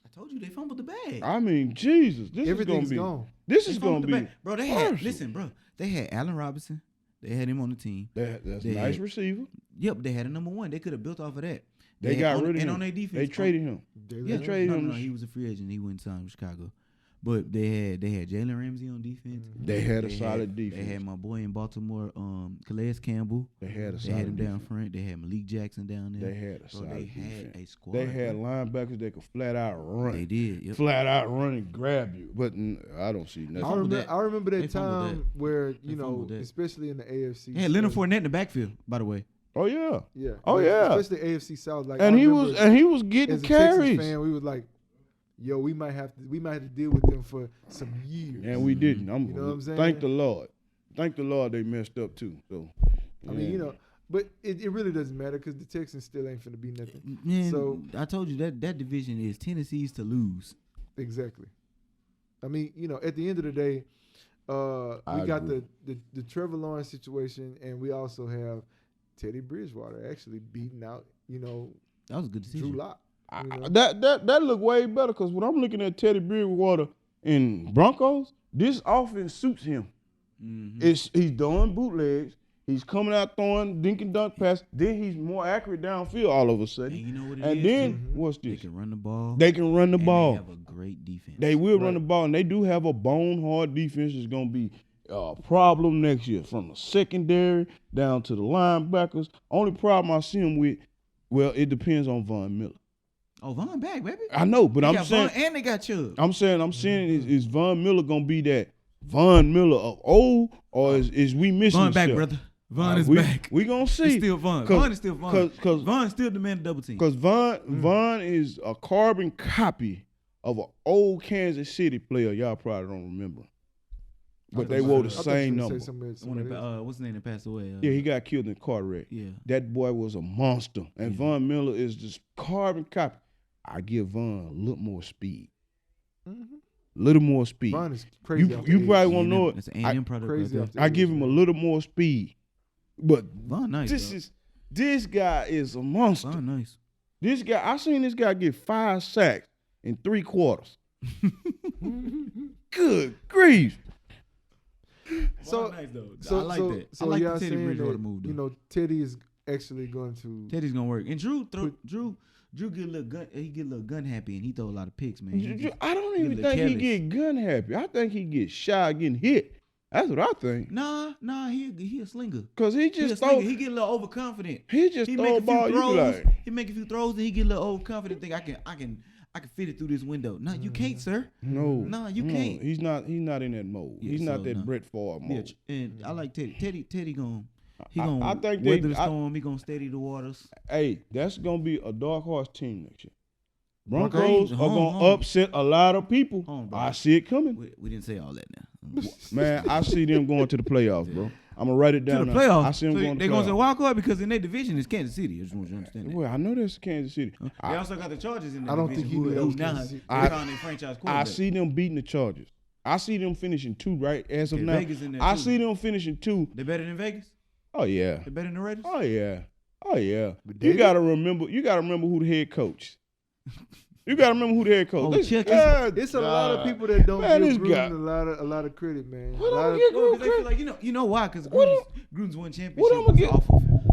I told you they fumbled the bag. I mean, Jesus, this Everything's is gonna be. gone. This is gonna be. Bro, they had listen, they had Allen Robinson. They had him on the team. That's a nice receiver. Yep, they had a number one. They could have built off of that. They got rid of him. And on their defense, they traded him. They traded him. No, he was a free agent. He went and signed with Chicago. But they had Jalen Ramsey on defense. They had a solid defense. They had my boy in Baltimore, Calais Campbell. They had him down front. They had Malik Jackson down there. They had a solid defense. They had a squad. They had linebackers that could flat out run. They did. Yep. Flat out run and grab you. But I don't see nothing. I remember that time where, especially in the AFC. They had Leonard Fournette in the backfield, by the way. Oh yeah. Yeah. Oh yeah. Especially AFC South. Like, and he was getting as a carries. Texas fan, we was like, yo, we might have to deal with them for some years. And we didn't. You know what I'm saying? Thank the Lord. Thank the Lord they messed up too. So I mean, but it really doesn't matter because the Texans still ain't finna be nothing. Man, so I told you that division is Tennessee's to lose. Exactly. I mean, at the end of the day, we got the Trevor Lawrence situation, and we also have Teddy Bridgewater actually beating out, that was a good decision. Drew Lock. That looked way better because when I'm looking at Teddy Bridgewater in Broncos, this offense suits him. Mm-hmm. He's doing bootlegs. He's coming out throwing dink and dunk pass. Then he's more accurate downfield all of a sudden. And you know what it is? And then what's this? They can run the ball. They can run the ball. They have a great defense. They will run the ball, and they do have a bone hard defense. It's gonna be a problem next year from the secondary down to the linebackers. Only problem I see him with, well, it depends on Von Miller. Oh, Von back, baby. I know, but I'm saying, Von and they got Chubb. I'm saying, is Von Miller gonna be that Von Miller of old, or is we missing Von back, stuff? brother? Von is back. We gonna see. It's still Von. Von is still Von. Because Von still demanding double team. Because Von is a carbon copy of an old Kansas City player. Y'all probably don't remember, but they wore the same number. What's his name that passed away? Yeah, he got killed in a car wreck. Yeah, that boy was a monster, and Von Miller is just carbon copy. I give Von a little more speed. Little more speed. Von is crazy. You probably won't know it. It's an A&M product. Crazy. I give him a little more speed. But Von nice, this guy is a monster. Von nice. This guy, I seen this guy get 5 sacks in 3 quarters. Good grief. So nice though. I like that. So I like y'all the Teddy saying Bridgewater that, move. Teddy is actually going to. Teddy's gonna work. And Drew get a little gun. He get a little gun happy, and he throw a lot of picks, man. I don't even think he get gun happy. I think he get shy getting hit. That's what I think. Nah, he a slinger. Cause he get a little overconfident. He throw a ball. He make a few throws, and he get a little overconfident. Think I can fit it through this window. No, you can't, sir. No, you can't. He's not in that mode. Yeah, he's not that Brett Favre mode. Yeah, and I like Teddy. Teddy gonna I think weather the storm. He gonna steady the waters. Hey, that's gonna be a dark horse team next year. Broncos are gonna upset a lot of people. I see it coming. We didn't say all that now. Man, I see them going to the playoffs, bro. I'm gonna write it down. To the playoffs. I see them going to the playoffs. They're going to the wild card because in their division is Kansas City. I just want you to understand that. Well, I know that's Kansas City. They also got the Chargers in the division. I don't think he knew that was Kansas City. I see them beating the Chargers. I see them finishing 2 right as of now. Vegas in there I too. see them finishing 2. They better than Vegas? Oh yeah. They better than the Raiders? Oh yeah. You gotta remember who the head coach. You gotta remember who the head coach. It's a lot of people that don't give Gruden a lot of credit, man. What I'm gonna get Gruden credit? Like, you know why? Because Gruden's won championship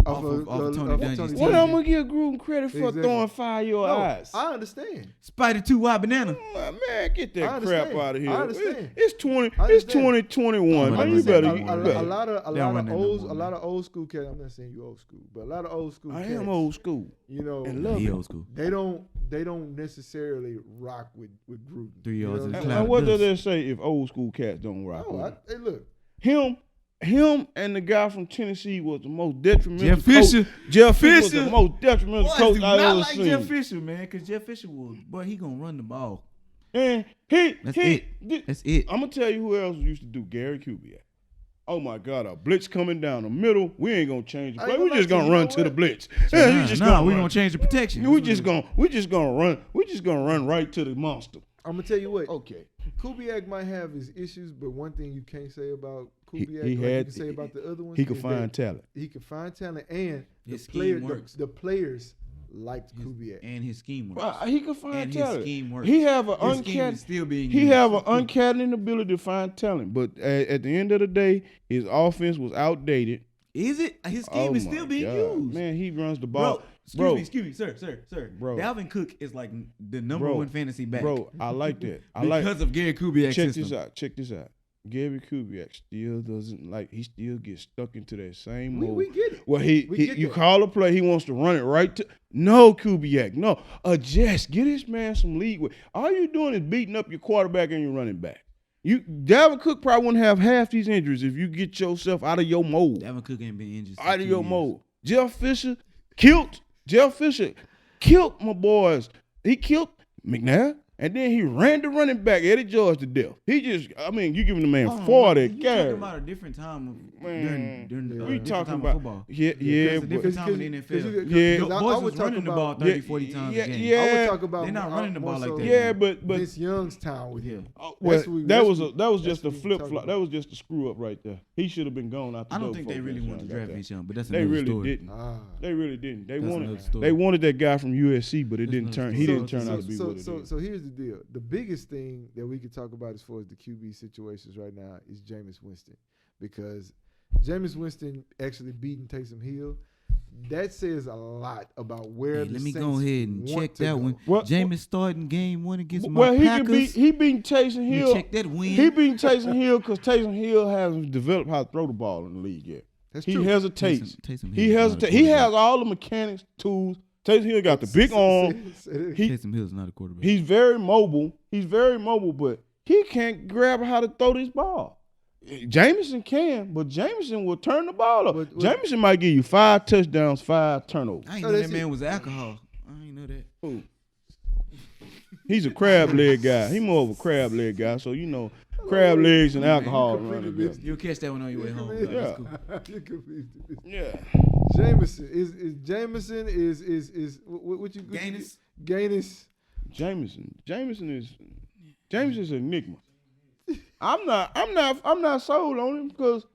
off of Tony Dungy's team. What I'm gonna give Gruden credit for throwing fire eyes? I understand. Spider 2 wide banana. Man, get that crap out of here. I understand. It's 2021. Man, you better. A lot of old school cats. I'm not saying you old school, but a lot of old school. I cats, am old school. And love he old school. They don't necessarily rock with Gruden. 3 yards in the cloud. And what do they say if old school cats don't rock with him? Hey, look. Him and the guy from Tennessee was the most detrimental Jeff Fisher. Jeff Fisher was the most detrimental coach I've ever seen. Jeff Fisher, man, because Jeff Fisher he gonna run the ball. And That's it. I'm gonna tell you who else used to do Gary Kubiak. Oh my God, a blitz coming down the middle. We ain't gonna change the I play. ain't We gonna just lie to gonna you, run you know to the what? blitz. So Yeah, we just gonna we're run. gonna change the protection. We just gonna run. We just gonna run right to the monster. I'm gonna tell you what. Okay. Kubiak might have his issues, but one thing you can't say about Kubiak, He like you had- can say about the other ones, He can is find that talent. He can find talent, and His scheme works. the players liked Kubiak. And his scheme works. Well, he can find And his talent. scheme works. He have an His scheme uncanny. is still being He used. have an uncanny ability to find talent, but at the end of the day, his offense was outdated. Is it? His scheme is still being used. Man, he runs the ball. Bro, excuse me, sir. Bro. Dalvin Cook is like the number one fantasy back. Bro, I like that. because of Gary Kubiak's system. Check this out. Gary Kubiak still doesn't like. He still gets stuck into that same mode. We get it. Well, get you that. call a play, he wants to run it right to. No, Kubiak, no. Adjust. Get this man some lead with. All you doing is beating up your quarterback and your running back. Dalvin Cook probably wouldn't have half these injuries if you get yourself out of your mode. Dalvin Cook ain't been injured. Out of your mode. Jeff Fisher killed my boys. He killed McNair, and then he ran the running back Eddie George to death. He just, you giving the man 40 You carries. talking about a different time of, Man, during we different talking time about of football. yeah, It's a but different time in the Cause you- NFL. Yeah. Your I boys would was talk running the ball about- 30, 40 times a game. yeah. I would talk about They're not running the more ball like so that. yeah, but Vince Young's time with him. well, That's what we- that that's was what- that was that's just a what we flip talking flop. about. That was just a screw up right there. He should have been gone out the I don't door think before they really Vince wanted to Young draft got Vince Young, but that's there. They another really story. didn't. Ah. They really didn't. That's another story. They wanted that guy from USC, but it didn't turn. He So- didn't turn out to be what it is. So here's the deal. The biggest thing that we could talk about as far as the QB situations right now is Jameis Winston, because Jameis Winston actually beating Taysom Hill. That says a lot about where the Let me Saints go ahead and want check to that go. one. Well- Jameis starting game one against my Well, Packers. he beat Taysom Hill. check that win. He beat Taysom Hill because Taysom Hill hasn't developed how to throw the ball in the league yet. That's He true. hesitates. Taysom He Hill is not a hesitates. He has quarterback. all the mechanics, tools. Taysom Hill got the big arm. He, Taysom Hill is not a quarterback. he's very mobile. But he can't grab how to throw this ball. Jameson can, but Jameson will turn the ball up. But- Jameson might give you 5 touchdowns, 5 turnovers. I ain't So know that that's man it. was alcohol. I ain't know that. Ooh. He's a crab leg guy. He more of a crab leg guy. So crab legs and alcohol run together. You'll catch that one on your way home. Yeah. That's cool. You confused me. Yeah. Jameson is Jameson is what you Gaines? Gaines. Jameson is an enigma. I'm not sold on him because,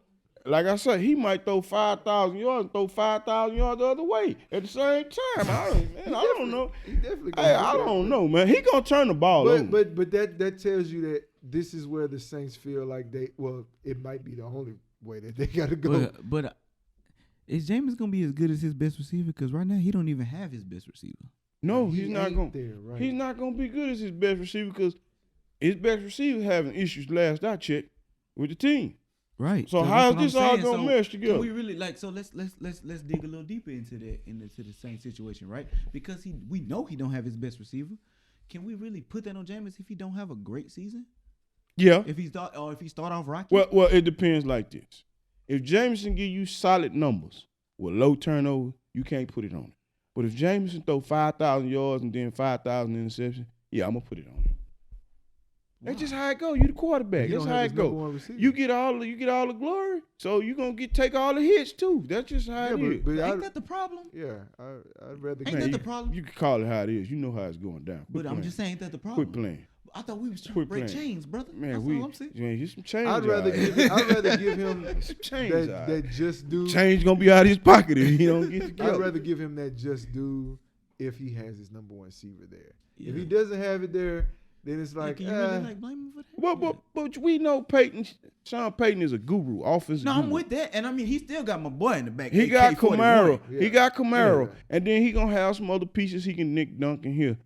like I said, he might throw 5,000 yards and throw 5,000 yards the other way at the same time. I don't know. He definitely. Hey, I don't know, man. He gonna turn the ball over. But that tells you that this is where the Saints feel like it might be the only way that they gotta go. But is Jameis gonna be as good as his best receiver? Because right now he don't even have his best receiver. No, He he's not ain't gonna. there, right. He's not gonna be good as his best receiver because his best receiver having issues last I checked with the team. Right. So that's how's what I'm this all saying. gonna So mesh together? Can we really so let's dig a little deeper into the same situation, right? Because we know he don't have his best receiver. Can we really put that on Jameis if he don't have a great season? Yeah. If he start off rocky? Well, it depends like this. If Jameson give you solid numbers with low turnover, you can't put it on him. But if Jameson throw 5,000 yards and then 5,000 interceptions, yeah, I'm gonna put it on him. That's just how it go. You the quarterback. He That's don't how have it his go. number one receiver. You get all the glory, so you gonna take all the hits too. That's just how it is. Ain't that the problem? Yeah, I'd rather. Ain't that the problem? You can call it how it is. You know how it's going down. But I'm just saying, ain't that the problem? Quit playing. I thought we was trying Quit to break playing. chains, brother. Man, That's all I'm saying. get some change. I'd rather give him some change. that just due. Change gonna be out of his pocket if he don't get I'd together. rather give him that just due if he has his number one receiver there. Yeah. If he doesn't have it there, then it's like, Can you really blame him for that? But we know Sean Payton is a guru, offensive. No, guru. I'm with that, and I mean he still got my boy in the back. He got AK-41. Camaro. Yeah. He got Camaro, Yeah. and then he gonna have some other pieces he can nick dunk in here.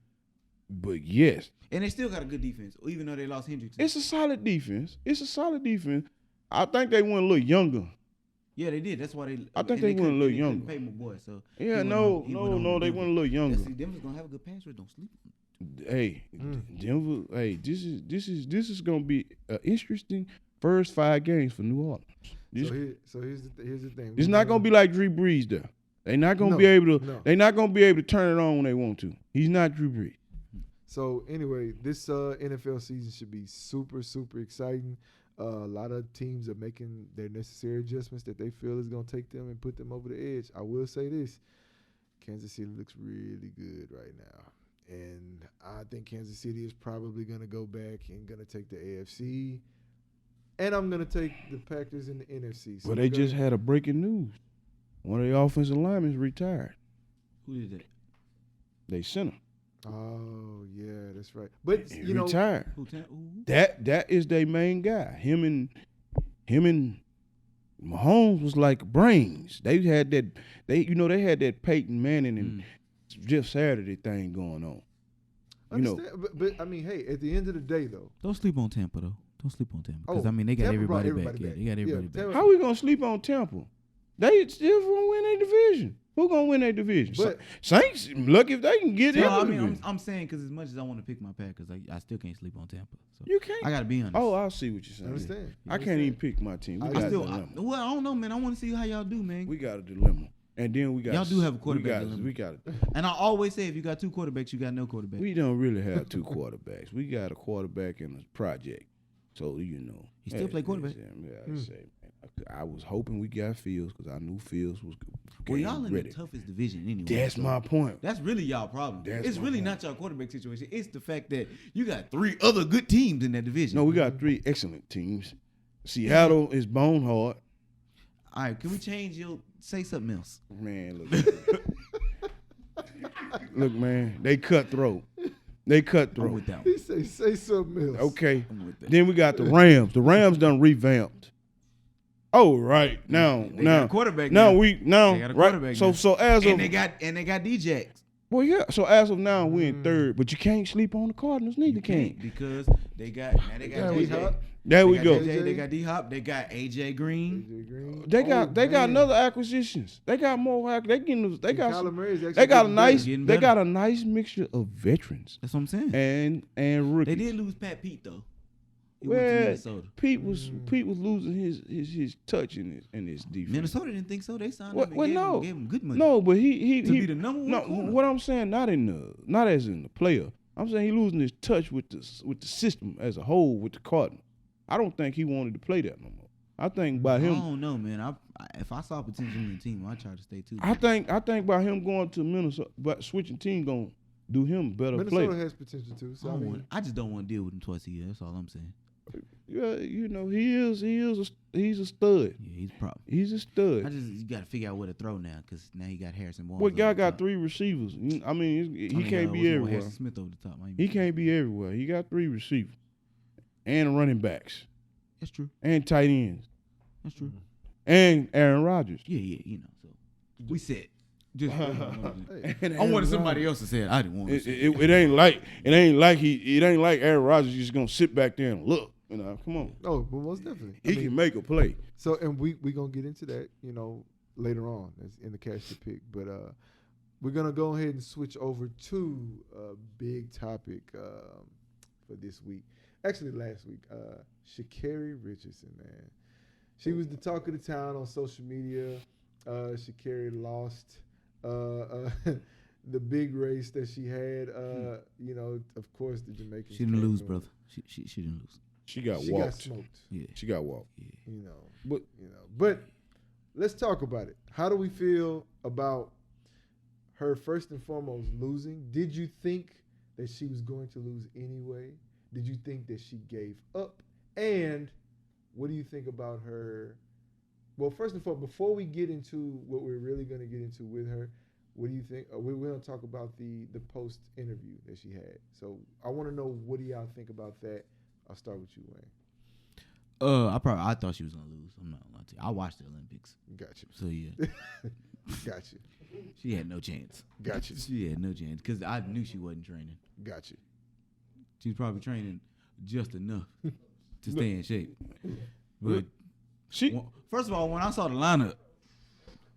But yes, and they still got a good defense, even though they lost Hendricks. it's a solid defense. I think they went a little younger. Yeah, they did. That's why they. I think and they went a couldn't- little they couldn't younger. Pay my boy, so Yeah, he went no, on- he went on they to Denver. went a little younger. See, Denver's gonna have a good pass rush. Don't sleep on them. Hey, Denver. Hey, this is gonna be an interesting first 5 games for New Orleans. so here's the thing. It's not gonna be like Drew Brees there. They're not gonna No, be able to. no. They're not gonna be able to turn it on when they want to. He's not Drew Brees. So anyway, this NFL season should be super, super exciting. A lot of teams are making their necessary adjustments that they feel is going to take them and put them over the edge. I will say this. Kansas City looks really good right now. And I think Kansas City is probably going to go back and going to take the AFC. And I'm going to take the Packers in the NFC. So well, they just had a breaking news. One of the offensive linemen retired. Who did that? They sent him. Oh, yeah, that's right. But, He you know. retired. Who? That is their main guy. Him and Mahomes was like brains. They had that Peyton Manning and Jeff Saturday thing going on. But I mean, hey, at the end of the day, though. Don't sleep on Tampa, though. Don't sleep on Tampa. Because, they got Tampa everybody brought back. everybody Yeah, back. they got everybody Yeah, back. How we gonna sleep on Tampa? They still gonna win their division. Who gonna win their division? But Saints, look if they can get in. No, I mean, I'm saying because as much as I want to pick my Packers, I still can't sleep on Tampa. So You can't. I got to be honest. Oh, I see what you're saying. I understand. I can't even pick my team. We got a dilemma. Well, I don't know, man. I want to see how y'all do, man. We got a dilemma. And then we got Y'all do have a quarterback dilemma. We got And I always say, if you got two quarterbacks, you got no quarterback. We don't really have two quarterbacks. We got a quarterback and a project. So He still play quarterback. I was hoping we got Fields because I knew Fields was good. Well, y'all in the toughest division anyway. That's my point. That's really y'all problem. That's it's my really point. not y'all quarterback situation. It's the fact that you got 3 other good teams in that division. No, we got 3 excellent teams. Seattle is bone hard. All right, can we change say something else? Man, look. Look, man, they cutthroat. They cutthroat. I'm with that one. He say something else. Okay. I'm with that. Then we got the Rams. The Rams done revamped. Oh, right. Now, They got a quarterback now. They got a quarterback right. now. So as of and they got D-Jax. well, yeah. So as of now, we in third, but you can't sleep on the Cardinals. Neither can. Because they got D-Hop. There we go. They got D-Hop. They got A.J. Green. AJ Green. They got another acquisitions. They got more. They Kyler Murray's actually they got a getting nice. better. Getting They better. got a nice mixture of veterans That's what I'm saying. and rookies. They did lose Pat Pete though. He went to Well, Minnesota. Pete was losing his touch in his defense. Minnesota didn't think so. They signed Well, him and no. gave him good money. No, but he To be the number one No, corner. what I'm saying, not as in the player. I'm saying he losing his touch with the system as a whole with the Cardinals. I don't think he wanted to play that no more. I think by I him, don't know, man. If I saw potential in the team, I'd try to stay too. I think by him going to Minnesota, but switching team gonna do him better Minnesota play. has potential too. So I just don't want to deal with him twice a year. That's all I'm saying. Yeah, he's a stud. Yeah, he's a problem. He's a stud. You got to figure out where to throw now because now he got Harrison Barnes. What guy over the got top. 3 receivers? I mean, he can't be everywhere. Harrison Smith over the top. He can't be everywhere. He got 3 receivers and running backs That's true. and tight ends That's true. and Aaron Rodgers. Yeah. So we said. Just And I wanted Aaron somebody Rodgers. else to say it. I didn't want to. Say It ain't like Aaron Rodgers just gonna sit back there and look. Come on. Oh, but most definitely. He can make a play. So, and we gonna get into that, later on in the Catch the Pick. But we're gonna go ahead and switch over to a big topic for this week. Actually, last week, Sha'Carri Richardson, man. She was the talk of the town on social media. Sha'Carri lost the big race that she had. Of course, the Jamaicans. she didn't lose, brother. She didn't lose. She got She walked. got smoked. Yeah. She got walked. Yeah. But let's talk about it. How do we feel about her first and foremost losing? Did you think that she was going to lose anyway? Did you think that she gave up? And what do you think about her? Well, first and foremost, before we get into what we're really going to get into with her, what do you think? We're going to talk about the post interview that she had. So I want to know, what do y'all think about that? I'll start with you, Wayne. I thought she was gonna lose. I'm not gonna lie to you. I watched the Olympics. Got you. So yeah. Got you. She had no chance. Got you. She had no chance because I knew she wasn't training. Got you. She was probably training just enough to stay in shape. But first of all, when I saw the lineup,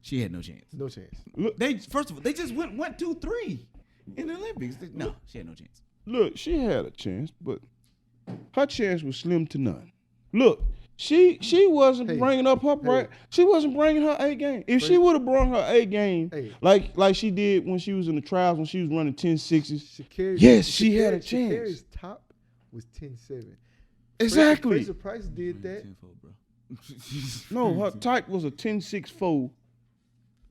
she had no chance. No chance. They just went 1-2-3 in the Olympics. No, she had no chance. Look, she had a chance, but her chance was slim to none. Look, she wasn't bringing up her right. She wasn't bringing her A game. If she would have brought her A game, like she did when she was in the trials, when she was running 10.6s, yes, she had a chance. Sha'Carri's top was 10.7. Exactly. Fraser Price did that. Tenfold, bro. No, her tight was a 10-6-4,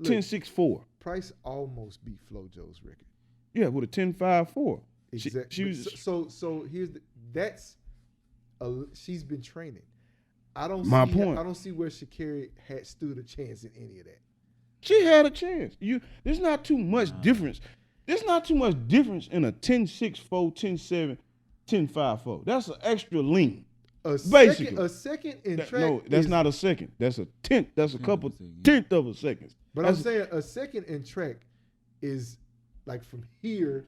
10-6-4. Price almost beat FloJo's record. Yeah, with a 10-5-4. Exactly. She was, so here's she's been training. I don't see where Sha'Carri had stood a chance in any of that. she had a chance. There's not too much difference. There's not too much difference in a 10-6-4, 10-7, 10-5-4. That's an extra lean. A second in track. No, that's not a second. That's a tenth. That's a couple tenth of a second. But I'm saying a second in track is like from here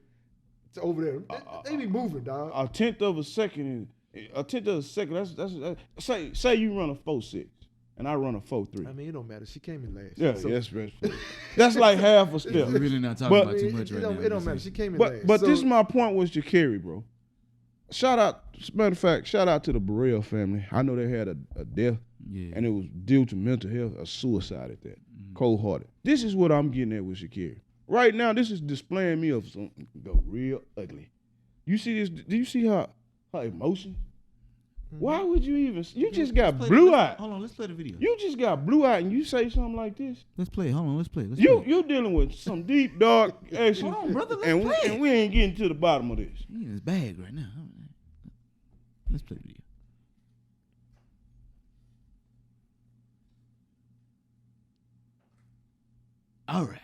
to over there. They be moving, dog. A tenth of a second. That's say you run a 4.6 and I run a 4.3. I mean, it don't matter. She came in last. Yeah, yes, that's like half a step. We're really not talking about too much right now. It don't matter. She came in last. But this is my point with Sha'Carri, bro. Matter of fact, shout out to the Burrell family. I know they had a death, and it was due to mental health, a suicide at that. Cold-hearted. This is what I'm getting at with Sha'Carri. Right now, this is displaying me of something real ugly. You see this? Do you see her emotion? Why would you even? You just got blue eye. Hold on, let's play the video. You just got blue eye, and you say something like this. Let's play. Hold on, let's play. You dealing with some deep dark action. Hold on, brother. Let's and play. And we ain't getting to the bottom of this. He in his bag right now. Let's play the video. All right.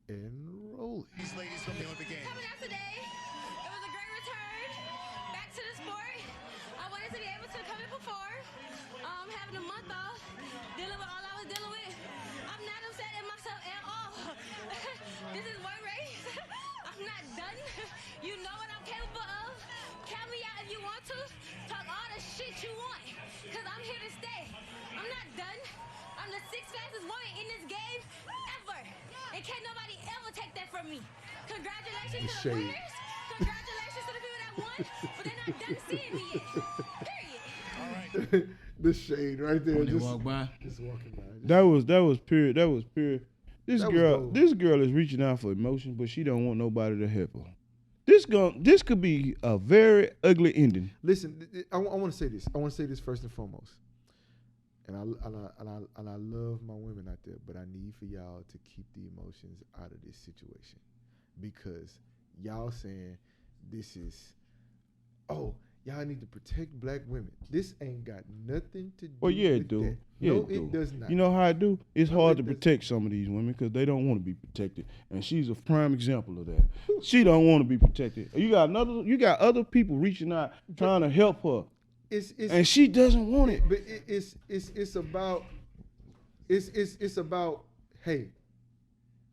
And roll it. These ladies from the Olympic Games. Coming out today, it was a great return back to the sport. I wanted to be able to come and perform. Having a month off, dealing with all I was dealing with. I'm not upset at myself at all. This is one race. I'm not done. You know what I'm capable of. Count me out if you want to. Talk all the shit you want, because I'm here to stay. I'm not done. I'm the 6th fastest woman in this game ever. And can't nobody ever take that from me. Congratulations to the winners. Congratulations to the people that won, but they're not done seeing me yet. Period. All right. The shade right there. When they walk by. Just walking by. That was pure. This That was girl, gold. this girl is reaching out for emotion, but she don't want nobody to help her. This could be a very ugly ending. Listen, I want to say this. I want to say this first and foremost. And I love my women out there, but I need for y'all to keep the emotions out of this situation, because y'all saying this is, y'all need to protect black women. This ain't got nothing to do. Well, yeah, with it do. that. Yeah, No, it do. it does not. You know how I do? It's No, hard it to doesn't. protect some of these women because they don't want to be protected, and she's a prime example of that. She don't want to be protected. You got other people reaching out trying to help her, and she doesn't want it. But it's about hey,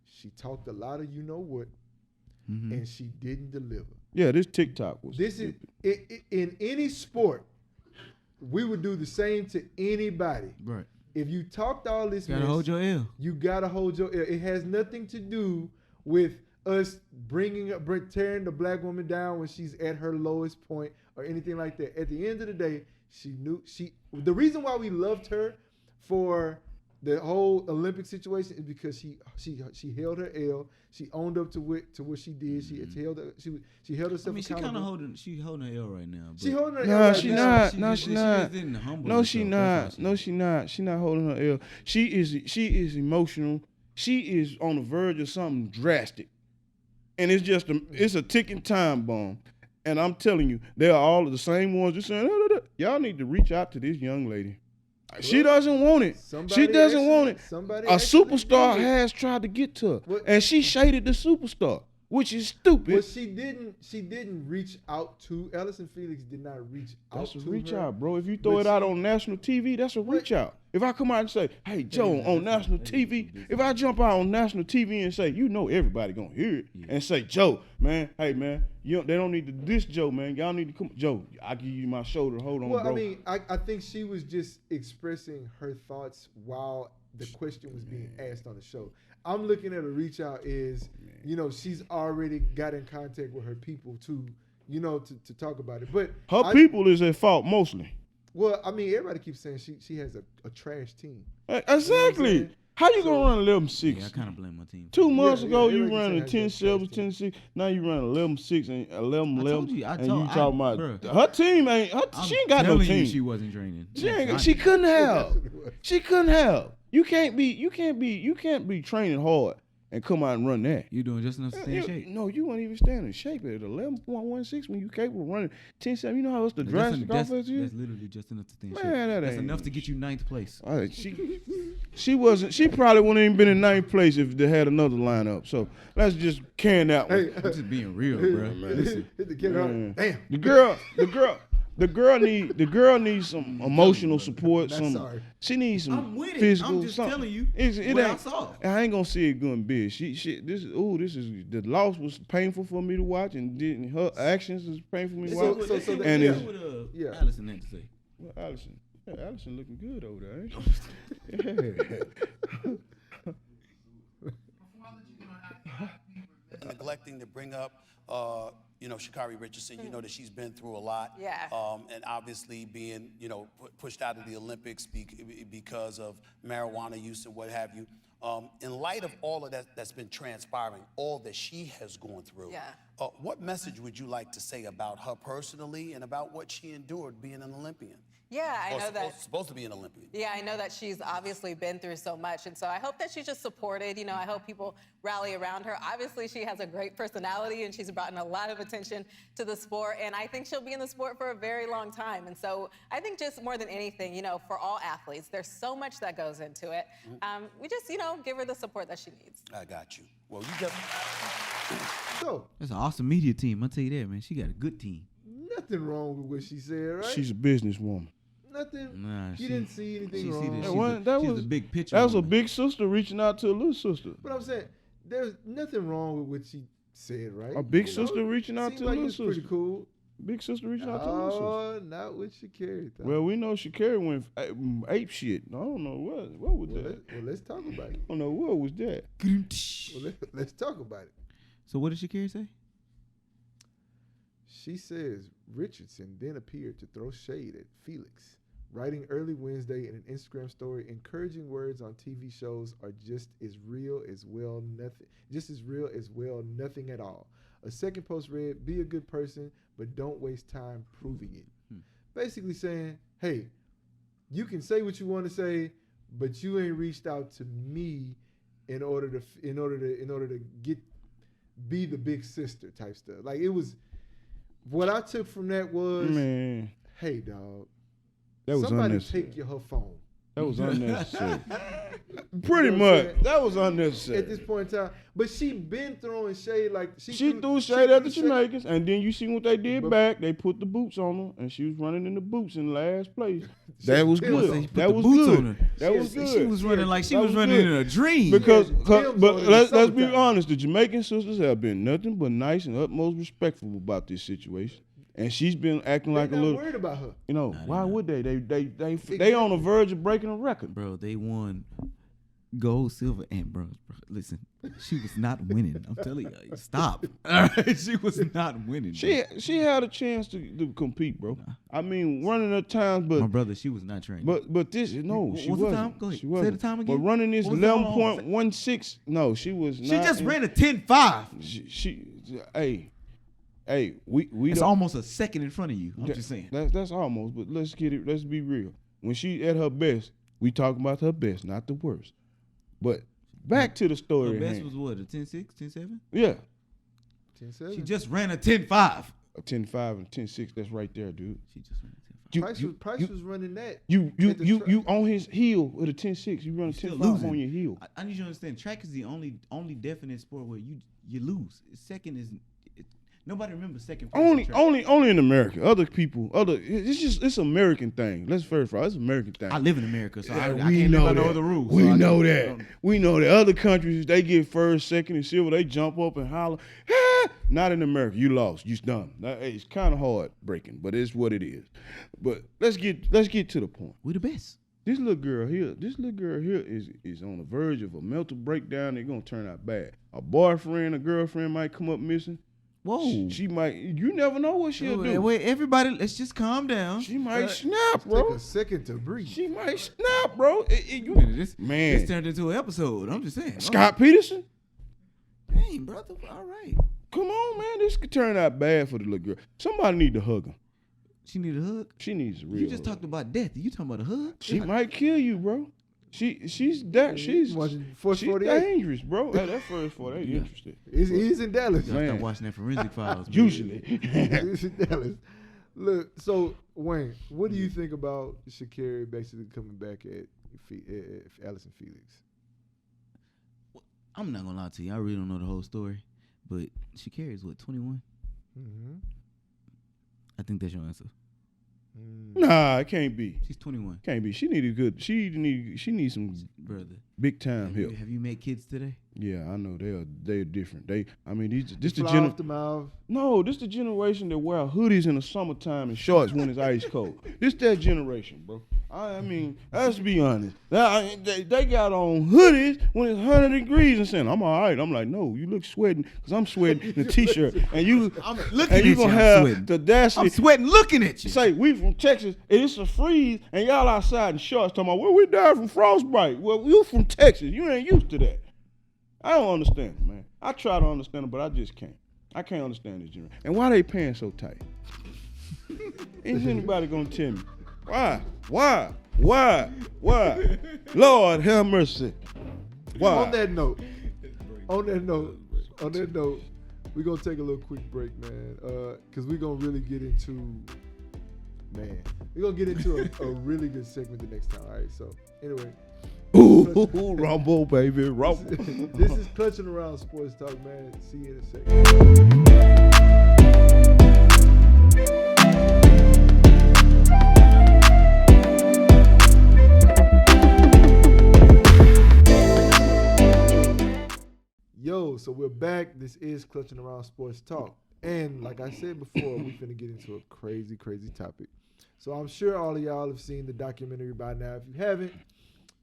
she talked a lot of you know what, and she didn't deliver. Yeah, this TikTok was. This is in any sport, we would do the same to anybody. Right. If you talked all this, Gotta mess, hold your L. you gotta hold your L. It has nothing to do with us tearing the black woman down when she's at her lowest point or anything like that. At the end of the day, the reason why we loved her for the whole Olympic situation is because she held her L. She owned up to what she did. She held herself. I mean, she accountable. kind of holding her L right now. She holding her No, L. she right now. not. No, she not. No, she not. No, she not. She not holding her L. She is emotional. She is on the verge of something drastic, and it's just it's a ticking time bomb. And I'm telling you, they are all the same ones just saying, y'all need to reach out to this young lady. She doesn't want it. She doesn't want it. A superstar has tried to get to her, and she shaded the superstar, which is stupid. But she didn't reach out to Ellison Felix. Did not reach out. That's a to reach her. out, bro. If you throw it out on national TV, that's a reach out. If I come out and say, "Hey, Joe," on national TV, if I jump out on national TV and say, everybody gonna hear it, and say, "Joe, man, hey, man, they don't need to diss Joe, man. Y'all need to come, Joe. I give you my shoulder. Hold on, Well, bro." I mean, I think she was just expressing her thoughts while the question was being asked on the show. I'm looking at a reach out is, she's already got in contact with her people to talk about it. But her people is at fault mostly. Well, I mean, everybody keeps saying she has a trash team. Exactly. How you gonna run 11-6? Yeah, I kind of blame my team. 2 months ago, yeah, you like you running said, 10-7, 10-6. Now you running 11-6 and 11-11. And you talking about bruh, her team ain't. She ain't got no telling team. you she wasn't training. She couldn't have. She couldn't have. You can't be training hard and come out and run that. You doing just enough to stay in shape. No, you won't even stand in shape at 11.16 when you capable of running 10-7. You know how it's the drastic offense That's is? literally just enough to stay in Man, shape. that That's ain't- enough to get you 9th place. She probably wouldn't even been in 9th place if they had another lineup. So let's just can that one. I'm just being real, bro. Listen, Hit the kid on. Damn. The girl needs some emotional support. She needs some I'm with it. physical. I'm just something. telling you It what I ain't- saw. I ain't gonna see it going big. The loss was painful for me to watch, and her actions was painful for me to watch. And that's it's what Allison had to say. Allison looking good over there, ain't she? Neglecting to bring up, Sha'Carri Richardson. You know that she's been through a lot. Yeah. And obviously being, pushed out of the Olympics because of marijuana use and what have you. In light of all of that's been transpiring, all that she has gone through, what message would you like to say about her personally and about what she endured being an Olympian? Yeah, I know that. Supposed to be an Olympian. Yeah, I know that she's obviously been through so much, and so I hope that she's just supported. I hope people rally around her. Obviously, she has a great personality, and she's brought in a lot of attention to the sport, and I think she'll be in the sport for a very long time. And so I think just more than anything, for all athletes, there's so much that goes into it. We just, give her the support that she needs. I got you. Well, you just... So, That's an awesome media team. I'll tell you that, man. She got a good team. nothing wrong with what she said, right? She's a businesswoman. Nothing. Nah, you didn't see anything wrong. She's a big picture. That was a woman. big sister reaching out to a little sister. But I'm saying there's nothing wrong with what she said, right? A big sister reaching out seemed to a like little it's pretty sister. cool. Big sister reaching out to a little sister. Oh, not with Sha'Carri, though. Well, we know Sha'Carri went ape shit. I don't know what was that. Let's talk about it. I don't know what was that. Let's talk about it. So what did Sha'Carri say? She says Richardson then appeared to throw shade at Felix, writing early Wednesday in an Instagram story, encouraging words on TV shows are just as real as well nothing at all. A second post read, be a good person, but don't waste time proving it. Basically saying, hey, you can say what you want to say, but you ain't reached out to me in order to be the big sister type stuff. Like, it was, what I took from that was, Man, hey, dog, that was somebody unnecessary. take your her phone. That was unnecessary. You Pretty know what I'm much. saying? That was unnecessary. At this point in time, but she been throwing shade like She threw shade at the shade. Jamaicans, and then you see what they did But- back. They put the boots on her, and she was running in the boots in last place. That was She was- good. He put That the was boots good. on her. That was good. She was running like she That was was running good. in a dream. Because, Yeah, Tim's but on in the let's be summertime. honest, the Jamaican sisters have been nothing but nice and utmost respectful about this situation, and she's been acting They're like a not little. worried about her. Why would they? They on the verge of breaking a record. Bro, they won gold, silver, and bronze. Bro, listen, she was not winning. I'm telling you, stop. All right, she was not winning. She had a chance to compete, bro. I mean, running at times, My but brother, she was not training. but this she What's the wasn't. time? Go ahead. She Say wasn't. the time again. But running this What was the- 11.16, no, she was not. she just ran a 10.5. Hey, we It's don't- almost a second in front of you. I'm just saying. That's almost, but let's be real. When she at her best, we talking about her best, not the worst. But back to the story. Her at best hand. was what, a 10.6, 10.7? Yeah, 10-7. She just ran a 10.5. a 10.5 and 10.6. That's right there, dude. She just ran a 10.5. Price was running that. You at the track. on his heel with a 10.6. You run a Still 10.5 losing. on your heel. I need you to understand. Track is the only definite sport where you lose. Second is nobody remembers second. place in track. Only in America. It's American thing. Let's first of all, it's American thing. I live in America, so I we can't know live by that. no other rules. We so I know don't- that. We know that other countries they get first, second, and silver. They jump up and holler. Ah! Not in America. You lost. You done. It's kind of hard breaking, but it's what it is. But let's get to the point. We the best. This little girl here is on the verge of a mental breakdown. They're gonna turn out bad. A boyfriend, a girlfriend might come up missing. Whoa. She might. You never know what she'll do. Wait, everybody, let's just calm down. She might snap, bro. Take a second to breathe. She might snap, bro. This Man. turned into an episode. I'm just saying. Scott Peterson? Dang, brother. All right. Come on, man. This could turn out bad for the little girl. Somebody need to hug her. She need a hug. She needs a real You just hug. talked about death. You talking about a hug? She might kill you, bro. She's Watching Force she's 48. dangerous, bro. That first 4, they interested. He's in Dallas. You gotta Man. start watching that forensic files. man. Usually. He's in Dallas. Look, so Wayne, what do you think about Sha'Carri basically coming back at Allison Felix? I'm not gonna lie to you. I really don't know the whole story, but Sha'Carri is what, 21? Mm-hmm. I think that's your answer. Nah, it can't be. She's 21, Can't be. She needed good. She needs some brother. big time help. Have you met kids today? Yeah, I know they're different. This the Fly gener- off the mouth. No, this the generation that wear hoodies in the summertime and shorts when it's ice cold. This that generation, bro. I mean, let's be honest. They got on hoodies when it's 100 degrees and saying, I'm all right. I'm like, no, you look sweating because I'm sweating in a t-shirt. And you I'm looking and you at you, gonna I'm have sweating. the audacity. I'm sweating looking at you. Say, we from Texas and it's a freeze and y'all outside in shorts talking about, well, we died from frostbite. Well, you from Texas. You ain't used to that. I don't understand it, man. I try to understand it, but I just can't. I can't understand this generation. And why they paying so tight? Is anybody gonna tell me? Why? Lord have mercy. Why? On that note, we're gonna take a little quick break, man. Cause we're gonna really get into a really good segment the next time. All right, so anyway. Ooh, Rumble, baby, Rumble. This is Clutching Around Sports Talk, man. See you in a second. Yo, so we're back. This is Clutching Around Sports Talk. And like I said before, we finna get into a crazy, crazy topic. So I'm sure all of y'all have seen the documentary by now. If you haven't,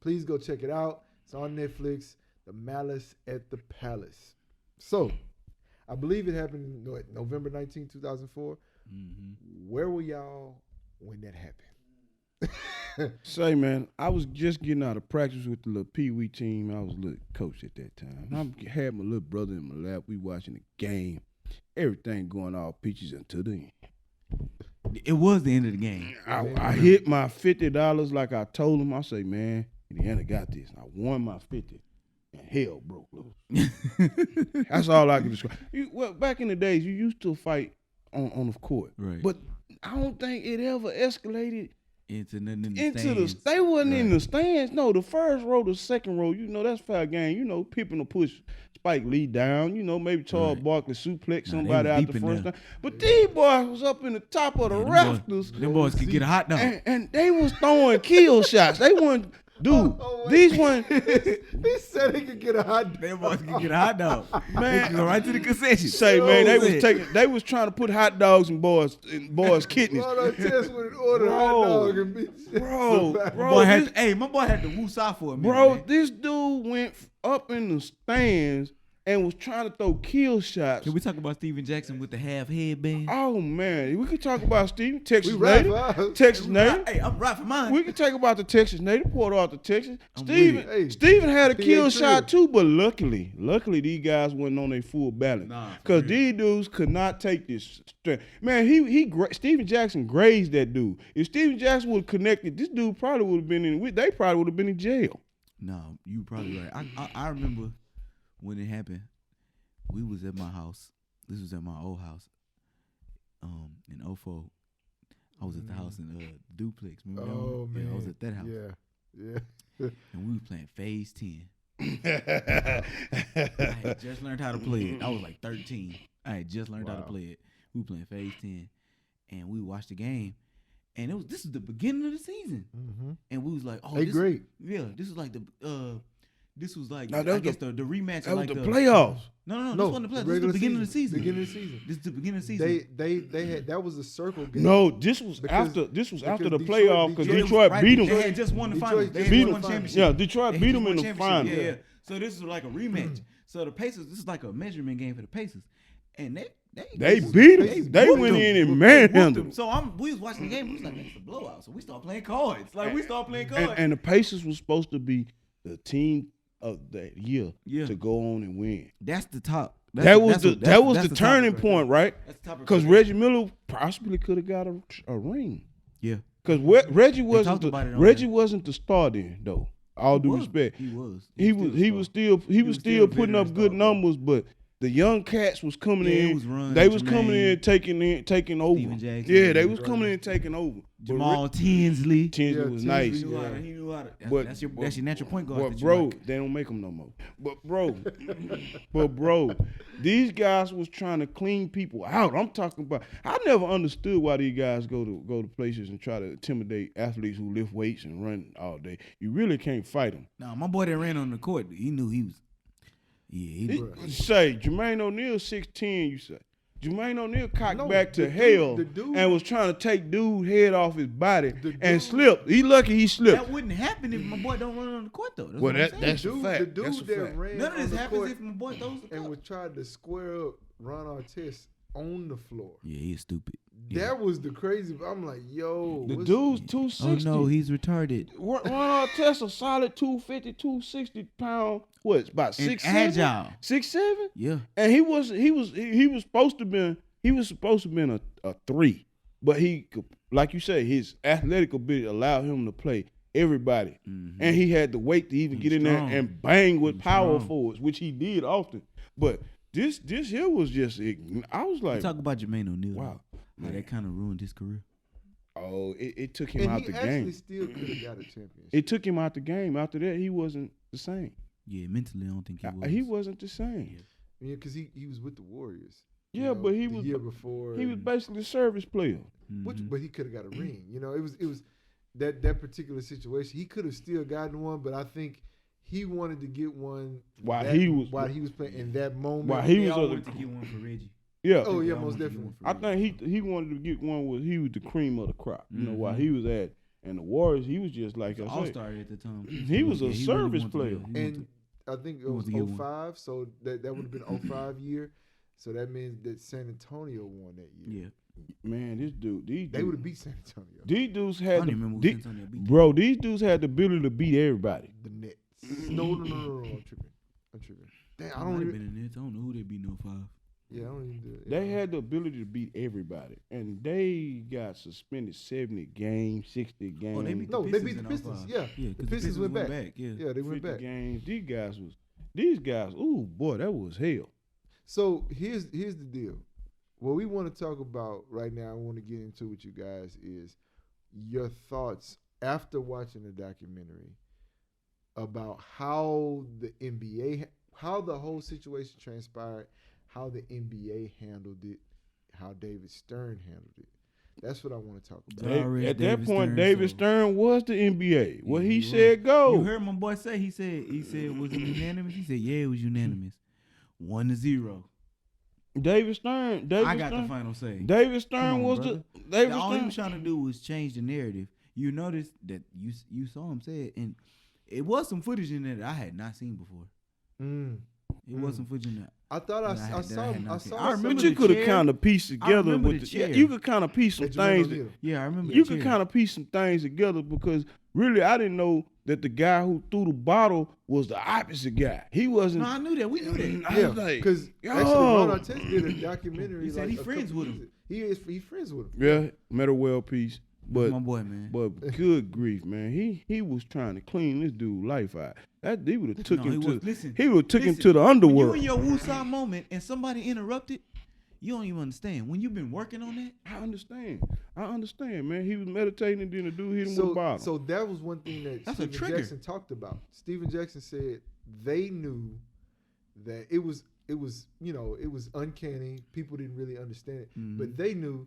please go check it out. It's on Netflix, The Malice at the Palace. So, I believe it happened November 19, 2004. Mm-hmm. Where were y'all when that happened? Say, man, I was just getting out of practice with the little Pee-wee team. I was a little coach at that time. I had my little brother in my lap. We watching the game. Everything going all peaches until the end. It was the end of the game. I hit my $50 like I told him. I say, man, Indiana got this. I won my 50, and hell broke loose. That's all I can describe. Well, back in the days, you used to fight on the court, Right. But I don't think it ever escalated into nothing in the into stands. they wasn't in Right. the stands. No, the first row, the second row. That's fair game. People will push Spike Lee down. Maybe Charles Right. Barkley suplex Nah, they somebody was out deep the in first there. time. But these boys was up in the top of the rafters. Them boys could get a hot dog. And they was throwing kill shots. They weren't, dude. These ones, He said he could get a hot dog. Them boys could get a hot dog. Man. They could go right to the concession. say, man, They they was trying to put hot dogs in boys' kidneys. Well, no test would order a hot dog and be Bro, my boy had to woosah for a minute. Bro, man. this dude went up in the stands and was trying to throw kill shots. Can we talk about Steven Jackson with the half headband? Oh man, we could talk about Steve, Texas We right native, for ours. Texas native. Hey, I'm right for mine. We could talk about the Texas native, Port Arthur, Texas. I'm Steven, with it. Hey, Steven had a PA kill trio. shot too, but luckily these guys wasn't on their full balance. Nah, for Cause real. these dudes could not take this strength. Man, Steven Jackson grazed that dude. If Steven Jackson would have connected, this dude probably would have been they probably would have been in jail. No, you probably right. I remember when it happened. We was at my house. This was at my old house. In 2004. I was at the house in Duplex. Remember that Oh, one? man. Yeah, I was at that house. Yeah. And we was playing Phase 10. I had just learned how to play it. I was like 13. I had just learned how to play it. We were playing Phase 10. And we watched the game. And this is the beginning of the season. Mm-hmm. And we was like, oh, Hey, this great. Yeah, this was like the this was like No, that I was guess the rematch. That was like the playoffs. No, this wasn't the playoffs. This is the beginning of the season. Beginning of the season. This is the beginning of the season. They had that was a circle game. No, this was Because- after the because playoff because Detroit- Detroit Right, beat them. They had just won the Detroit finals. just They beat had them. won championship. Yeah, Detroit They beat just them won in the championship. final. Yeah. So this is like a rematch. So the Pacers, this is like a measurement game for the Pacers, and They beat him. They whooped went him. in and They manhandled whooped him. So we was watching the game. We was like, man, it's a blowout. So we started playing cards. Like we started playing cards. And the Pacers was supposed to be the team of that year Yeah. to go on and win. That's the top. That was the turning point, right? That's the top. Because Reggie Miller possibly could have got a ring. Yeah. Because Reggie talked about it on wasn't the star then, though. All due respect, He was. he was still putting up good numbers, but the young cats was coming Yeah, in. it was Run, They was Jermaine, coming in taking over. Steven Jackson, Yeah, they was coming in taking over. Jamal Tinsley. Tinsley was nice. He knew how to. But- That's your natural point guard. But that you bro, like. they don't make them no more. But bro, these guys was trying to clean people out. I'm talking about. I never understood why these guys go to places and try to intimidate athletes who lift weights and run all day. You really can't fight them. Nah, my boy that ran on the court, he knew he was. Yeah, Say Jermaine O'Neal 6'10", you say. Jermaine O'Neal cocked No, back to the hell dude- and was trying to take dude's head off his body The and dude- slipped. He lucky he slipped. that wouldn't happen if my boy don't run on the court though. That's Well, what I'm saying. that's a Dude, fact. the dude That's a that fact. ran None of on this the happens court if my boy throws the and cup. was trying to square up Ron Artest on the floor. Yeah, he's stupid. Yeah. That was the crazy. I'm like, yo, The what's- dude's Oh 260. no, he's retarded. Ron Artest a solid 250, 260 pound. What? It's about And 6'7", agile. 6'7", Yeah. and he was supposed to been a 3, but he could, like you say, his athletic ability allowed him to play everybody, and he had the weight to even He's get in strong. there and bang with He's power strong. forwards, which he did often. But this here was just, I was like, Talk about Jermaine O'Neal. wow, though. Like, that kind of ruined his career. oh, it took him and out he the actually game. still could have got a championship. It took him out the game. After that, he wasn't the same. Yeah, mentally, I don't think he was. He wasn't the same. Yeah, because he was with the Warriors. Yeah, you know, but he the was year before. he was and- basically a service player. but he could have got a ring. You know, it was that particular situation. He could have still gotten one, but I think he wanted to get one While he was playing in that moment. While he They was all a- wanted to get one for Reggie. Yeah. Oh yeah, They all most wanted to get definitely. one for I Reggie. think he wanted to get one was he was the cream of the crop. You know, while Mhm. he was at and the Warriors, he was just like I All said. star at the time. He was a really service wanted to player. be- he wanted And I think it Who was was the year one? 05, so that would have been 05 year. So that means that San Antonio won that to- year. yeah. Man, these They would have beat San Antonio. These dudes I had don't the, even remember who the- San Antonio beat. bro. These dudes had the ability to beat everybody. The Nets. No. I'm tripping. Damn, I I don't might have even. been in Nets. I don't know who they beat in 05. Yeah, I don't even do it. They had the ability to beat everybody, and they got suspended 70 games, 60 games. Oh, they beat No, the they Pistons beat the in Pistons. 05. Yeah, Yeah, the 'cause Pistons went back. Yeah. Yeah, they went 50 back. games. These guys. Ooh, boy, that was hell. So here's the deal. What we want to talk about right now, I want to get into with you guys is your thoughts after watching the documentary about how the NBA, how the whole situation transpired, how the NBA handled it, how David Stern handled it. That's what I want to talk about. Already At that David point, Stern, David so- Stern was the NBA. What Yeah, he he said, go. You heard my boy say. He said, was it unanimous? He said, yeah, it was unanimous. 1-0. David Stern. I got the final say. David Stern Come on, was brother. the David All he Stern. was trying to do was change the narrative. You noticed that you saw him say it, and it was some footage in there that I had not seen before. It was some footage in there. I thought I That I had saw not I seen. saw I some remember But of you the could have chair. kind of pieced together remember with the the, yeah, chair. you could kind of piece some that Jermaine things. O'Neal. Yeah, I remember. You the could chair. kind of piece some things together because really I didn't know that the guy who threw the bottle was the opposite guy. He wasn't. No, I knew that. We knew that. I Yeah, was like, because yo. actually Ron Artest did a documentary. He said like he a friends couple with him. years- He friends with him. Yeah, Metal Well piece. My But boy, man. good grief, man. He was trying to clean this dude life out. That he would have took No, him he to was- listen, he would took him listen, to the When you underworld. in your woosah moment and somebody interrupted, you don't even understand. When you've been working on that, I understand, man. He was meditating and then the dude hit him with a bottle. So that was one thing that That's a Steven trigger. Jackson talked about. Steven Jackson said they knew that it was uncanny. People didn't really understand it, but they knew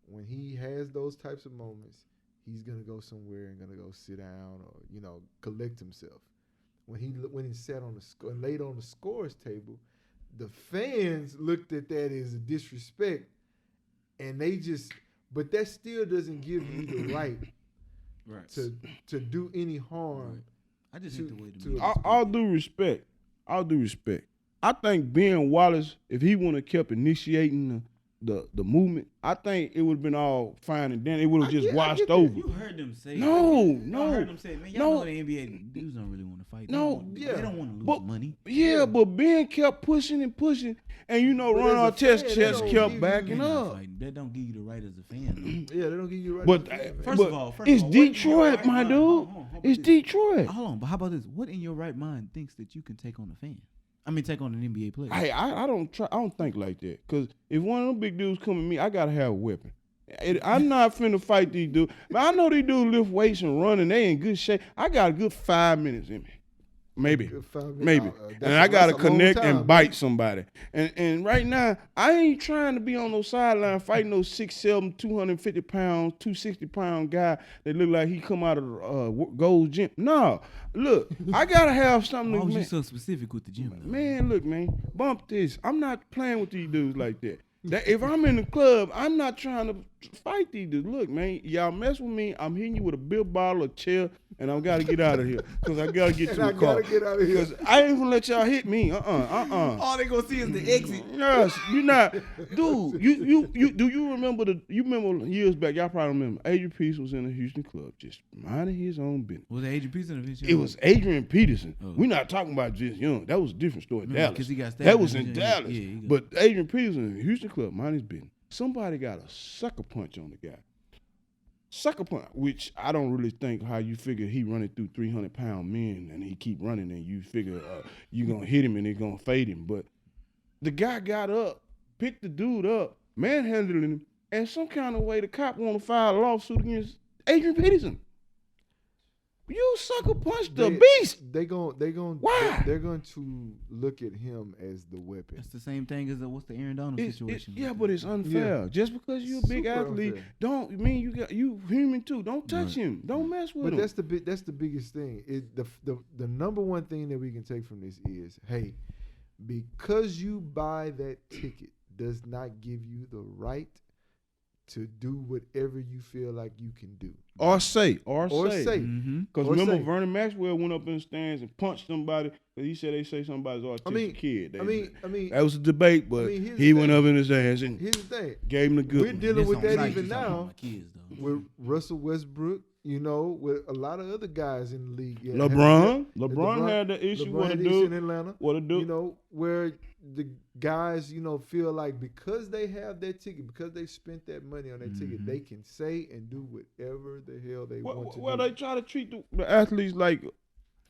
when he has those types of moments, he's gonna go somewhere and gonna go sit down or collect himself. When he sat on the and laid on the scores table, the fans looked at that as a disrespect, and but that still doesn't give you the right to do any harm. I just hate the way the to- media All due respect. I think Ben Wallace, if he wouldn't have kept initiating the movement, I think it would have been all fine and then it would have just washed over. You heard them say No. I heard them say, man, y'all know the NBA dudes don't really want to fight. No. They don't want to lose money. Yeah, but Ben kept pushing and pushing, and you know, Ron Artest's chest kept backing up. That don't give you the right as a fan. Yeah, they don't give you the right. But First of all, it's Detroit, my dude. It's Detroit. Hold on, but how about this? What in your right mind thinks that you can take on a fan? I mean, take on an NBA player. Hey, I don't think like that. Cause if one of them big dudes come at me, I gotta have a weapon. I'm not finna fight these dudes. But I know these dudes lift weights and run and they in good shape. I got a good 5 minutes in me. Maybe. And I gotta connect and bite somebody. And right now, I ain't trying to be on no sideline fighting no 6'7", 250 pounds, 260 pound guy that look like he come out of Gold's Gym. No, look, I gotta have something. Why was you so specific with the gym? Man, look, man, bump this. I'm not playing with these dudes like that. If I'm in the club, I'm not trying to fight these dudes. Look, man, y'all mess with me, I'm hitting you with a beer bottle, a chair, and I gotta get out of here. Because I gotta get to the car. Because I ain't gonna let y'all hit me. All they gonna see is the exit. Yes, you not. Dude, you remember years back, y'all probably remember, Adrian Peterson was in the Houston club just minding his own business. Was it Adrian Peterson or Vince Young? It was Adrian Peterson. Oh. We're not talking about Vince Young. That was a different story. Dallas. He got that was in Dallas. Yeah, but Adrian Peterson in the Houston club, mind his business. Somebody got a sucker punch on the guy. Sucker punch, which I don't really think how you figure he running through 300-pound men and he keep running and you figure you gonna hit him and they gonna fade him. But the guy got up, picked the dude up, manhandling him, and some kind of way the cop want to file a lawsuit against Adrian Peterson. You sucker punched the beast. They're going to look at him as the weapon. It's the same thing as what's the Aaron Donald situation. But it's unfair. Yeah. Just because you're a big athlete, unfair. Don't mean you human too. Don't touch him. Don't mess with him. But that's the biggest thing. The number one thing that we can take from this is, hey, because you buy that ticket does not give you the right to do whatever you feel like you can do. Or say. Because remember, Vernon Maxwell went up in the stands and punched somebody because he said they say somebody's autistic kid. That was a debate, but he went up in the stands and here's the thing. Gave him the good We're dealing with that even now with Russell Westbrook, with a lot of other guys in the league. Yeah, LeBron had the issue with a dude in Atlanta. What a dude. Where the guys, feel like because they have that ticket, because they spent that money on that ticket, they can say and do whatever the hell they want to do. Well, they try to treat the athletes like,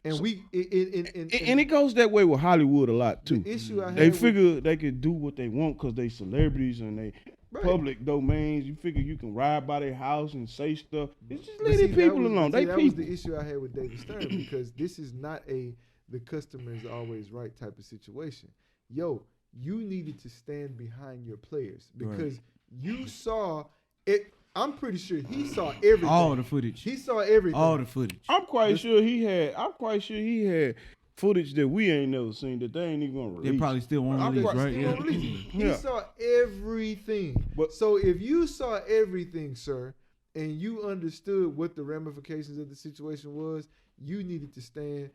and it goes that way with Hollywood a lot too. The issue I they figure they can do what they want because they celebrities and they public domains. You figure you can ride by their house and say stuff. It's just leave people alone. That was the issue I had with David Stern because this is not the customer is always right type of situation. Yo, you needed to stand behind your players because you saw it. I'm pretty sure he saw everything. All the footage. He saw everything. All the footage. I'm quite sure he had footage that we ain't never seen that they ain't even gonna release. They probably still won't release, right? He saw everything. So if you saw everything, sir, and you understood what the ramifications of the situation was, you needed to stand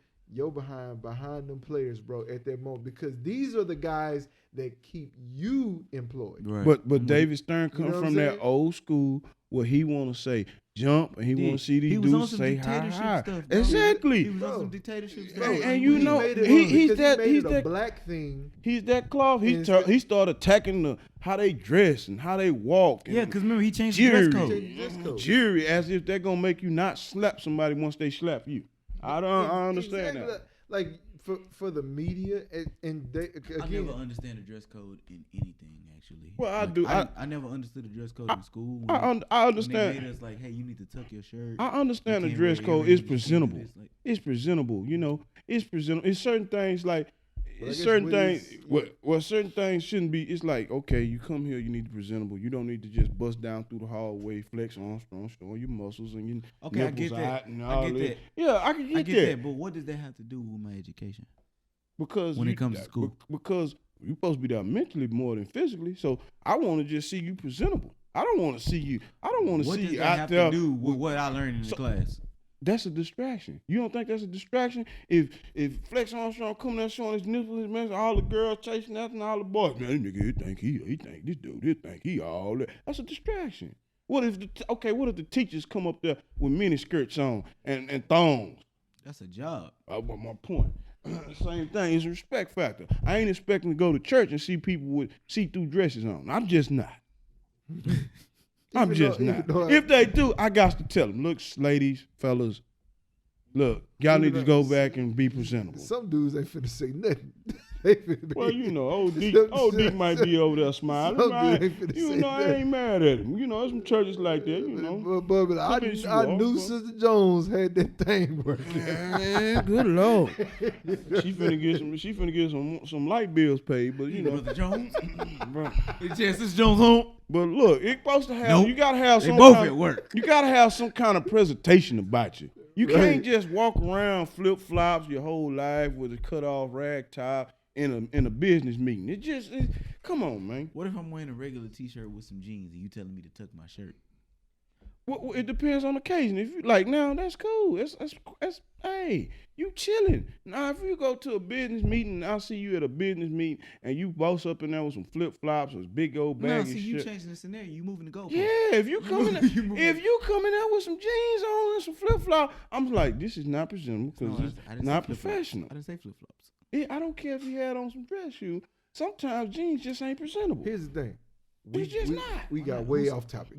behind them players, bro, at that moment, because these are the guys that keep you employed. Right. But David Stern comes from that old school where he want to say jump and he want to see these dudes say hi. Exactly. He was on some dictatorship stuff. And he's that black thing. He's that cloth. He started attacking how they dress and how they walk. Yeah, because remember he changed the dress code. Jury, as if they're gonna make you not slap somebody once they slap you. I understand that. Like for the media and they, again, I never understand the dress code in anything actually. Well, I do. I never understood the dress code in school. I understand. They made us like, hey, you need to tuck your shirt. I understand the dress code is presentable. It's presentable. It's presentable. It's certain things like. Certain things shouldn't be. It's like, okay, you come here, you need to be presentable. You don't need to just bust down through the hallway, flex Armstrong, showing your muscles and your nipples out and all that. Yeah, I get that. But what does that have to do with my education? Because when it comes to school, because you're supposed to be there mentally more than physically. So I want to just see you presentable. I don't want to see you. I don't want to see you out there. What does that have to do with what I learned in the class? That's a distraction. You don't think that's a distraction? If Flex Armstrong coming out showing his nipples, his man, all the girls chasing after and all the boys, man, this nigga, he think this dude, he think he all that. That's a distraction. What if the teachers come up there with mini skirts on and thongs? That's a job. But my point. Same thing. It's a respect factor. I ain't expecting to go to church and see people with see-through dresses on. I'm just not. I'm just not. If they do, I got to tell them, look, ladies, fellas, look, y'all need to go back and be presentable. Some dudes ain't finna say nothing. They finna be, Well, old Dick might be over there smiling. I ain't mad at him. There's some churches like that, But I knew Sister Jones had that thing working. Man, good Lord. She finna get some light bills paid, but Brother Jones. It's just Sister Jones home. But look, it's supposed to have. Nope. You gotta have some. They both at work. You gotta have some kind of presentation about you. You can't just walk around flip flops your whole life with a cut off rag top in a business meeting. Come on, man. What if I'm wearing a regular T-shirt with some jeans and you telling me to tuck my shirt? Well, it depends on the occasion. If you like now, that's cool. That's hey, you chilling. Now, if you go to a business meeting, and I see you at a business meeting and you boss up in there with some flip flops or big old bag of shit. You changing the scenario. You moving the goalpost. Yeah, if you coming out with some jeans on and some flip flops, I'm like, this is not presentable because it's not professional. I didn't say flip flops. I don't care if you had on some dress shoes. Sometimes jeans just ain't presentable. Here's the thing. We got way off topic.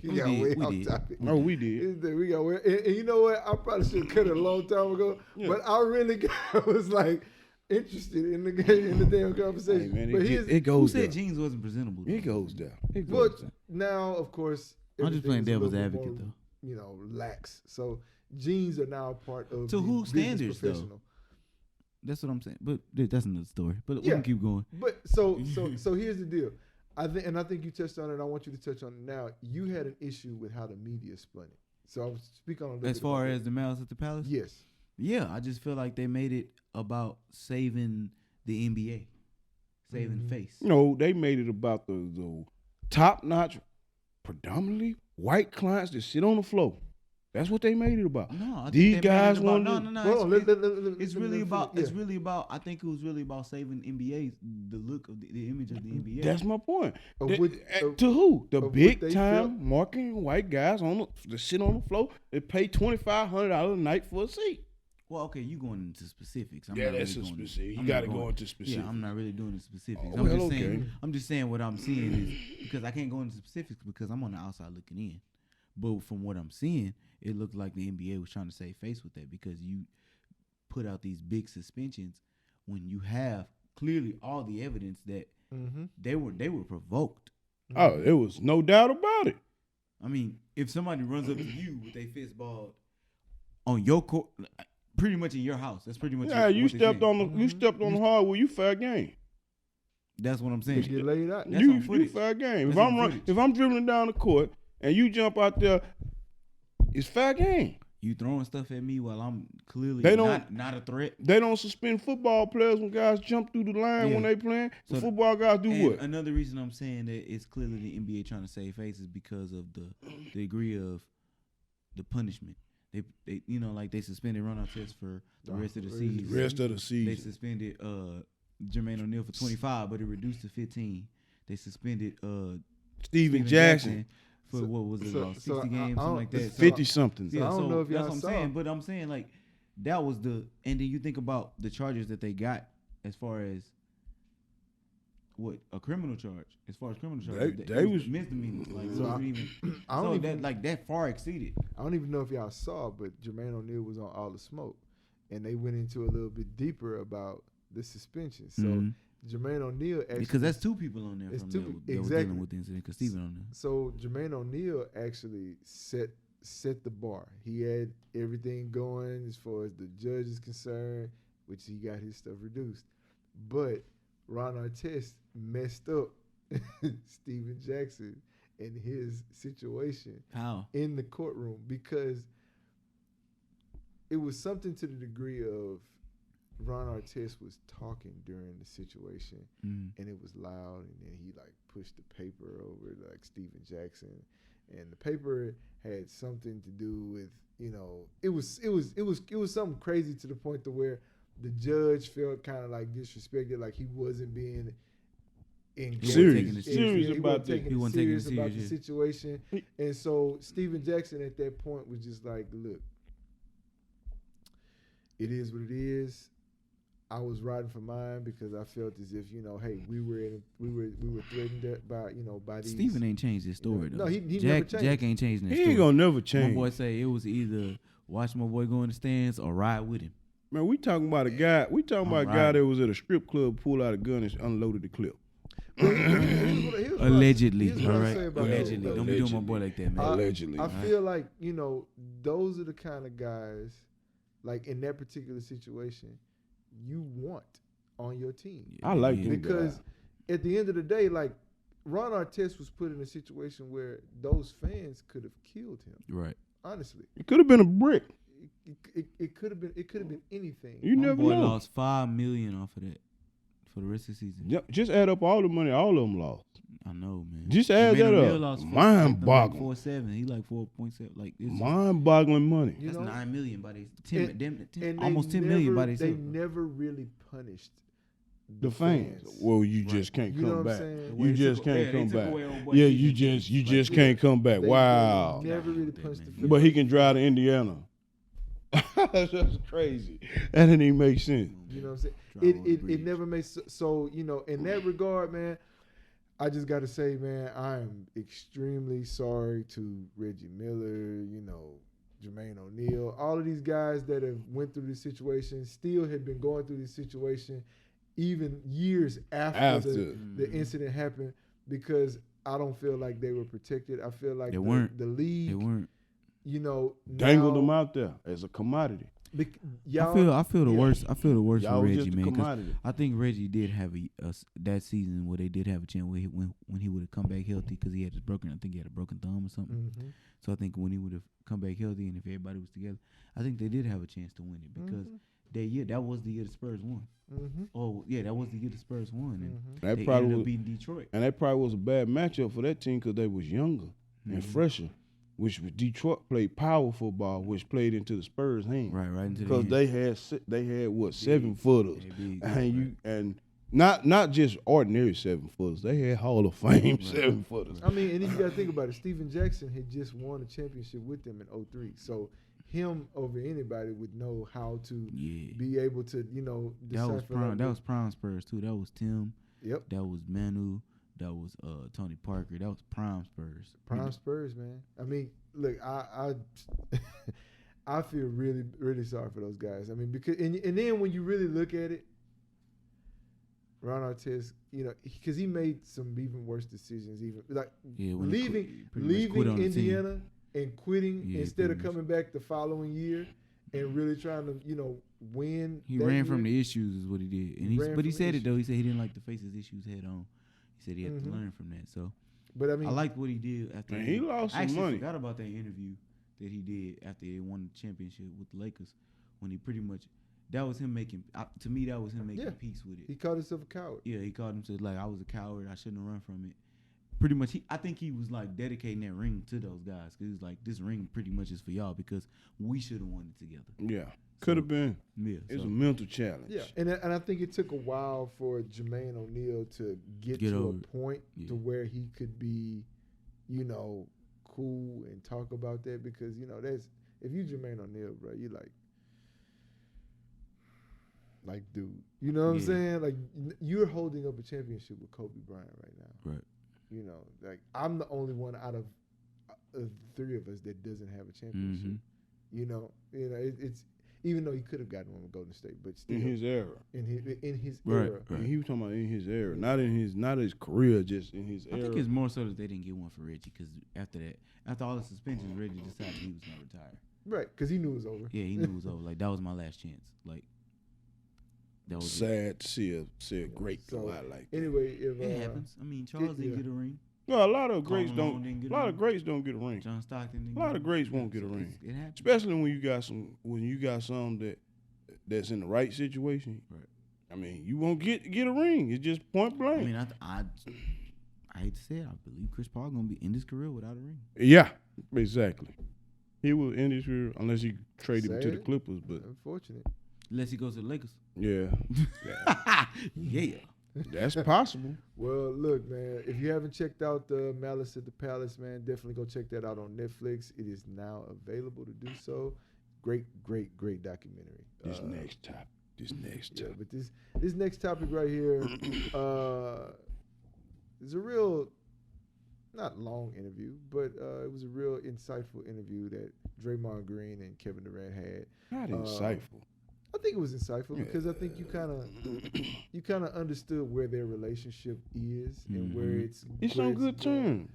We got way off topic. No, we did. We got way, and you know what? I probably should have cut it a long time ago. Yeah. But I really was like interested in the damn conversation. Hey man, but it goes. Who said jeans wasn't presentable? It goes down. But now, of course, I'm just playing devil's advocate though. Lax. So jeans are now part of to whose standards though. That's what I'm saying. But that's another story. But we can keep going. But so here's the deal. I think you touched on it. I want you to touch on it now. You had an issue with how the media spun it. So I'll speak on it. As far as the Malice at the Palace? Yes. Yeah, I just feel like they made it about saving the NBA, saving face. No, they made it about the top-notch, predominantly white clients that sit on the floor. That's what they made it about. No, these guys want It's really about. It's really about. I think it was really about saving NBA, the look of the image of the NBA. That's my point. To who? The big time marketing white guys that sit on the floor. They pay $2,500 a night for a seat. Well, okay, you going into specifics. That's a specific. You got to go into specifics. Yeah, I'm not really doing the specifics. Oh, I'm just saying what I'm seeing is because I can't go into specifics because I'm on the outside looking in. But from what I'm seeing, it looked like the NBA was trying to save face with that because you put out these big suspensions when you have clearly all the evidence that they were provoked. Oh, there was no doubt about it. I mean, if somebody runs up to you with a fist ball on your court, pretty much in your house, that's pretty much you stepped on the hardwood, you fair game. That's what I'm saying. You get laid out. You fair game. If I'm dribbling down the court and you jump out there, it's fair game. You throwing stuff at me while I'm clearly not a threat. They don't suspend football players when guys jump through the line when they playing. So the football guys do what? Another reason I'm saying that it's clearly the NBA trying to save face is because of the degree of the punishment. They like they suspended Ron Artest for the rest of the season. They suspended Jermaine O'Neal for 25, but it reduced to 15. They suspended Steven Jackson. For what was it, about 60 games, something like that? 50-something. Yeah, I don't know if y'all that's what I'm saying. But I'm saying, like, that was and then you think about the charges that they got as far as, a criminal charge. As far as criminal charges. They was misdemeanors. Like, that far exceeded. I don't even know if y'all saw, but Jermaine O'Neal was on All the Smoke. And they went into a little bit deeper about the suspension. So, Jermaine O'Neal actually... Because that's two people on there that were dealing with the incident, because Steven on there. So Jermaine O'Neal actually set the bar. He had everything going as far as the judge is concerned, which he got his stuff reduced. But Ron Artest messed up Steven Jackson and his situation. How? In the courtroom, because it was something to the degree of Ron Artest was talking during the situation, and it was loud, and then he like pushed the paper over like Steven Jackson, and the paper had something to do with, it was something crazy to the point to where the judge felt kind of like disrespected, like he wasn't being serious he about wasn't this. taking it serious about the situation. And so Steven Jackson at that point was just like, look, it is what it is. I was riding for mine because I felt as if, hey, we were threatened by these. Steven ain't changed his story though. No, he Jack, never changed. Jack ain't changing his He story. ain't gonna never change. My boy say it was either watch my boy go in the stands or ride with him. Man, we talking about a guy. We talking about a guy Alright. that was at a strip club, pulled out a gun and unloaded the clip. Allegedly, here's what all I right. say about Allegedly, that. don't be doing my boy like that, man. Allegedly. I feel like, those are the kind of guys, like in that particular situation, you want on your team. I like Yeah. them Because guys. at the end of the day, like Ron Artest was put in a situation where those fans could have killed him. Right. Honestly, It could have been a brick. it could have been anything. You My never boy know. lost $5 million off of that for the rest of the season. Yep, just add up all the money all of them lost. I know, man. Just add Jermaine that O'Neal up. lost Mind-boggling. 4.7. He like 4.7. Like it's just, Mind-boggling money. You that's know? $9 million by they And- 10, And they almost 10 million by They themselves. never really punished The fans. Well, you just can't You know come what I'm back. saying? You just can't come took back. away old boy Yeah, Stevens. you just can't come back. They Wow. never really That punched the man. fans. But he can drive to Indiana. That's just crazy. That didn't even make sense. You know what I'm saying? Drive over the It bridge. never makes so in that regard, man. I just got to say, man, I am extremely sorry to Reggie Miller, Jermaine O'Neal, all of these guys that have went through this situation, still have been going through this situation, even years after the incident happened, because I don't feel like they were protected. I feel like They weren't. the league, They weren't. Dangled them out there as a commodity. I feel the worst. I feel the worst Y'all for was Reggie, just a man. 'Cause commodity. I think Reggie did have that season where they did have a chance when he would have come back healthy because he had his broken. I think he had a broken thumb or something. Mhm. So I think when he would have come back healthy and if everybody was together, I think they did have a chance to win it because that was the year the Spurs won. Mhm. Oh yeah, that was the year the Spurs won, and That they probably ended was, up beating Detroit. and that probably was a bad matchup for that team because they was younger and fresher, which was Detroit played power football, which played into the Spurs' hand. Right into the Because end. they had what 7-footers, Yeah, big, and not just ordinary 7-footers. They had Hall of Fame 7-footers. I mean, and then you got to think about it. Steven Jackson had just won a championship with them in 2003. So him over anybody would know how to be able to, That was decipher prime. That was prime Spurs too. That was Tim. Yep. That was Manu. That was Tony Parker. That was prime Spurs. Prime Spurs, man. I mean, look, I I feel really, really sorry for those guys. I mean, because and then when you really look at it, Ron Artest, because he made some even worse decisions, even like when he leaving pretty much quit on the team. Indiana and quitting Yeah, instead of pretty much. coming back the following year and really trying to, win. He that ran year. from the issues, is what he did, and ran but he from the said it though. He said he didn't like to face his issues head on. He said he had to Mhm. learn from that. So But I mean, I liked what he did after. Man, he lost I some actually money. forgot about that interview that he did after they won the championship with the Lakers, when he pretty much that was him making. To me, that was him making peace with it. he called himself a coward. Yeah, he called himself like I was a coward. I shouldn't have run from it. Pretty much, I think he was like dedicating that ring to those guys because he was like, this ring pretty much is for y'all because we should have won it together. Yeah, could have been. Yeah, It's so- a mental challenge. Yeah, and I think it took a while for Jermaine O'Neal to get to over a it. point Yeah. to where he could be, cool and talk about that because that's if you Jermaine O'Neal, bro, you like dude, you know what I'm Yeah. saying? Like you're holding up a championship with Kobe Bryant right now. Right. Like I'm the only one out of the three of us that doesn't have a championship. It's even though he could have gotten one with Golden State, but still In his era. in his Right, era. right. And he was talking about in his era, not his career, just in his I era. think it's more so that they didn't get one for Reggie because after all the suspensions, Reggie decided he was gonna retire. Right, because he knew it was over. Yeah, he knew it was over. Like that was my last chance. Like that was it. sad to see a great So, go out like that. Anyway, if It happens. I mean, Charles didn't yeah. get a ring. Well, a lot of Karl greats Malone didn't get a ring. greats don't get a ring. John Stockton didn't A lot get of greats won't get a So ring. It happens. Especially when you got some that's in the right situation. Right. I mean, you won't get a ring. It's just point blank. I mean, I hate to say it, I believe Chris Paul gonna be in his career without a ring. Yeah, exactly. He will end his career unless he trade him to the Sad. Clippers. But Unfortunate. Unless he goes to the Lakers. yeah, Yeah. that's possible. Well, look, man, if you haven't checked out the Malice at the Palace, man, definitely go check that out on Netflix. It is now available to do so. Great documentary. This next topic. Yeah, but this next topic right here is a real, not long interview, but it was a real insightful interview that Draymond Green and Kevin Durant had. Not insightful. I think it was insightful because I think you kind of understood where their relationship is and where it's on good terms.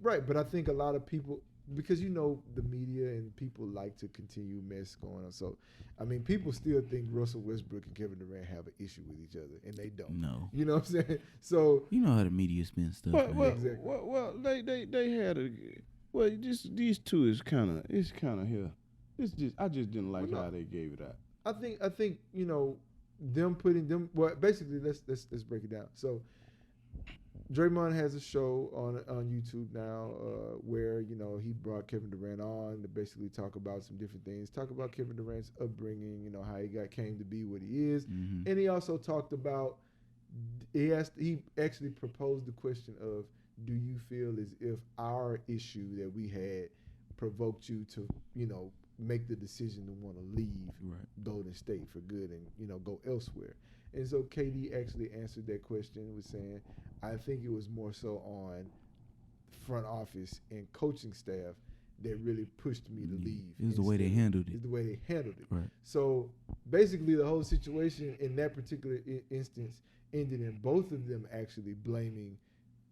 Right, but I think a lot of people, because you know the media and people like to continue mess going on. So, I mean, people still think Russell Westbrook and Kevin Durant have an issue with each other, and they don't. No. You know what I'm saying? So You know how the media spins stuff. Well, man. well, they had a just these two is kind of here. It's just I just didn't like how they gave it out. I think you know them putting them. Well, basically, let's break it down. So, Draymond has a show on YouTube now where you know he brought Kevin Durant on to basically talk about some different things. Talk about Kevin Durant's upbringing, you know how he came to be what he is, and he also talked about he actually proposed the question of, do you feel as if our issue that we had provoked you to make the decision to want to leave Golden State for good and go elsewhere? And so KD actually answered that question with saying, I think it was more so on front office and coaching staff that really pushed me to leave. It was the way they handled it. It's the way they handled it. Right. So basically the whole situation in that particular instance ended in both of them actually blaming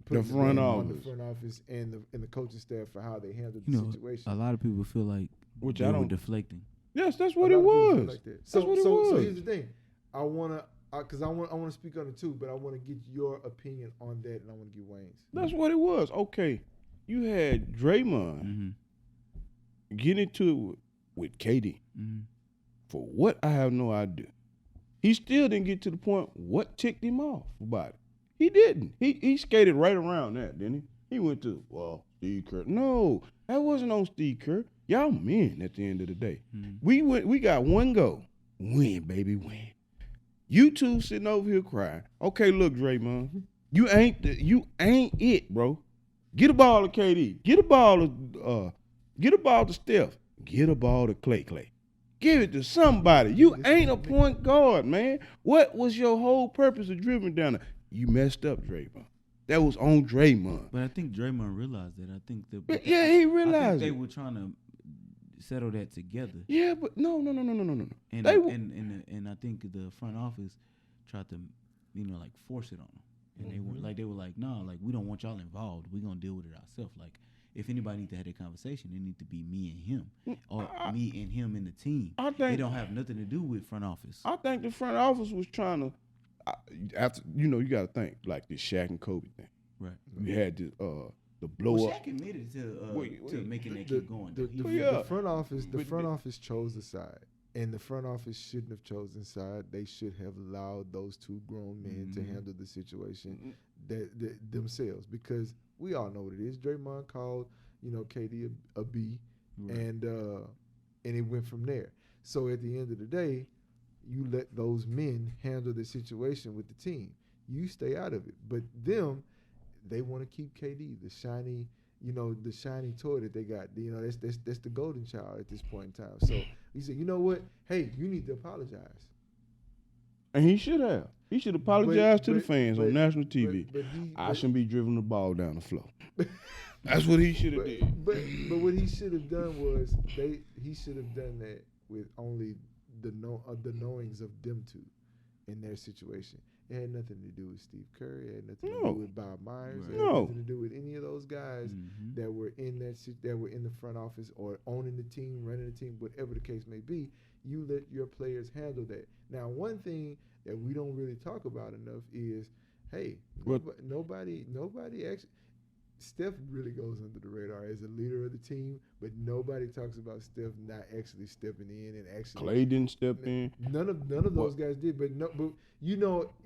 the front on the front office and the coaching staff for how they handled the situation. A lot of people feel like Which they I were don't deflecting. Yes, that's what it was. Like that. That's what it was. So here's the thing. I want to speak on it too, but I want to get your opinion on that, and I want to get Wayne's. That's what it was. Okay, you had Draymond get into it with KD. For what, I have no idea. He still didn't get to the point what ticked him off about it. He didn't. He skated right around that, didn't he? He went to, Steve Kerr. No, that wasn't on Steve Kerr. Y'all men at the end of the day. We got one goal. Win, baby, win. You two sitting over here crying. Okay, look, Draymond, you ain't it, bro. Get a ball to KD. Get a ball to Steph. Get a ball to Clay. Give it to somebody. You ain't a point guard, man. What was your whole purpose of dribbling down there? You messed up, Draymond. That was on Draymond. But I think Draymond realized that. I think he realized they were trying to settle that together. Yeah, but no. And I think the front office tried to, force it on them. And they were like, nah, like we don't want y'all involved. We're gonna deal with it ourselves. Like if anybody needs to have that conversation, it needs to be me and him, or me and him and the team. It don't have nothing to do with front office. I think the front office was trying to. After you got to think like this Shaq and Kobe thing. Right. You had the blow up. Shaq admitted to making that keep going. The front office chose a side, and the front office shouldn't have chosen side. They should have allowed those two grown men to handle the situation themselves, because we all know what it is. Draymond called KD a B, and it went from there. So at the end of the day, you let those men handle the situation with the team. You stay out of it. But them, they want to keep KD, the shiny toy that they got. That's the golden child at this point in time. So he said, you know what? Hey, you need to apologize. And he should have. He should apologize to the fans on national TV. I shouldn't be dribbling the ball down the floor. That's what he should have did. But what he should have done was he should have done that with only the knowings of them two in their situation. It had nothing to do with Steve Kerr. It had nothing to do with Bob Myers. It had nothing to do with any of those guys that were in the front office or owning the team, running the team, whatever the case may be. You let your players handle that. Now, one thing that we don't really talk about enough is, hey, nobody actually. Steph really goes under the radar as a leader of the team, but nobody talks about Steph not actually stepping in and actually. Clay didn't step in. None of those guys did, but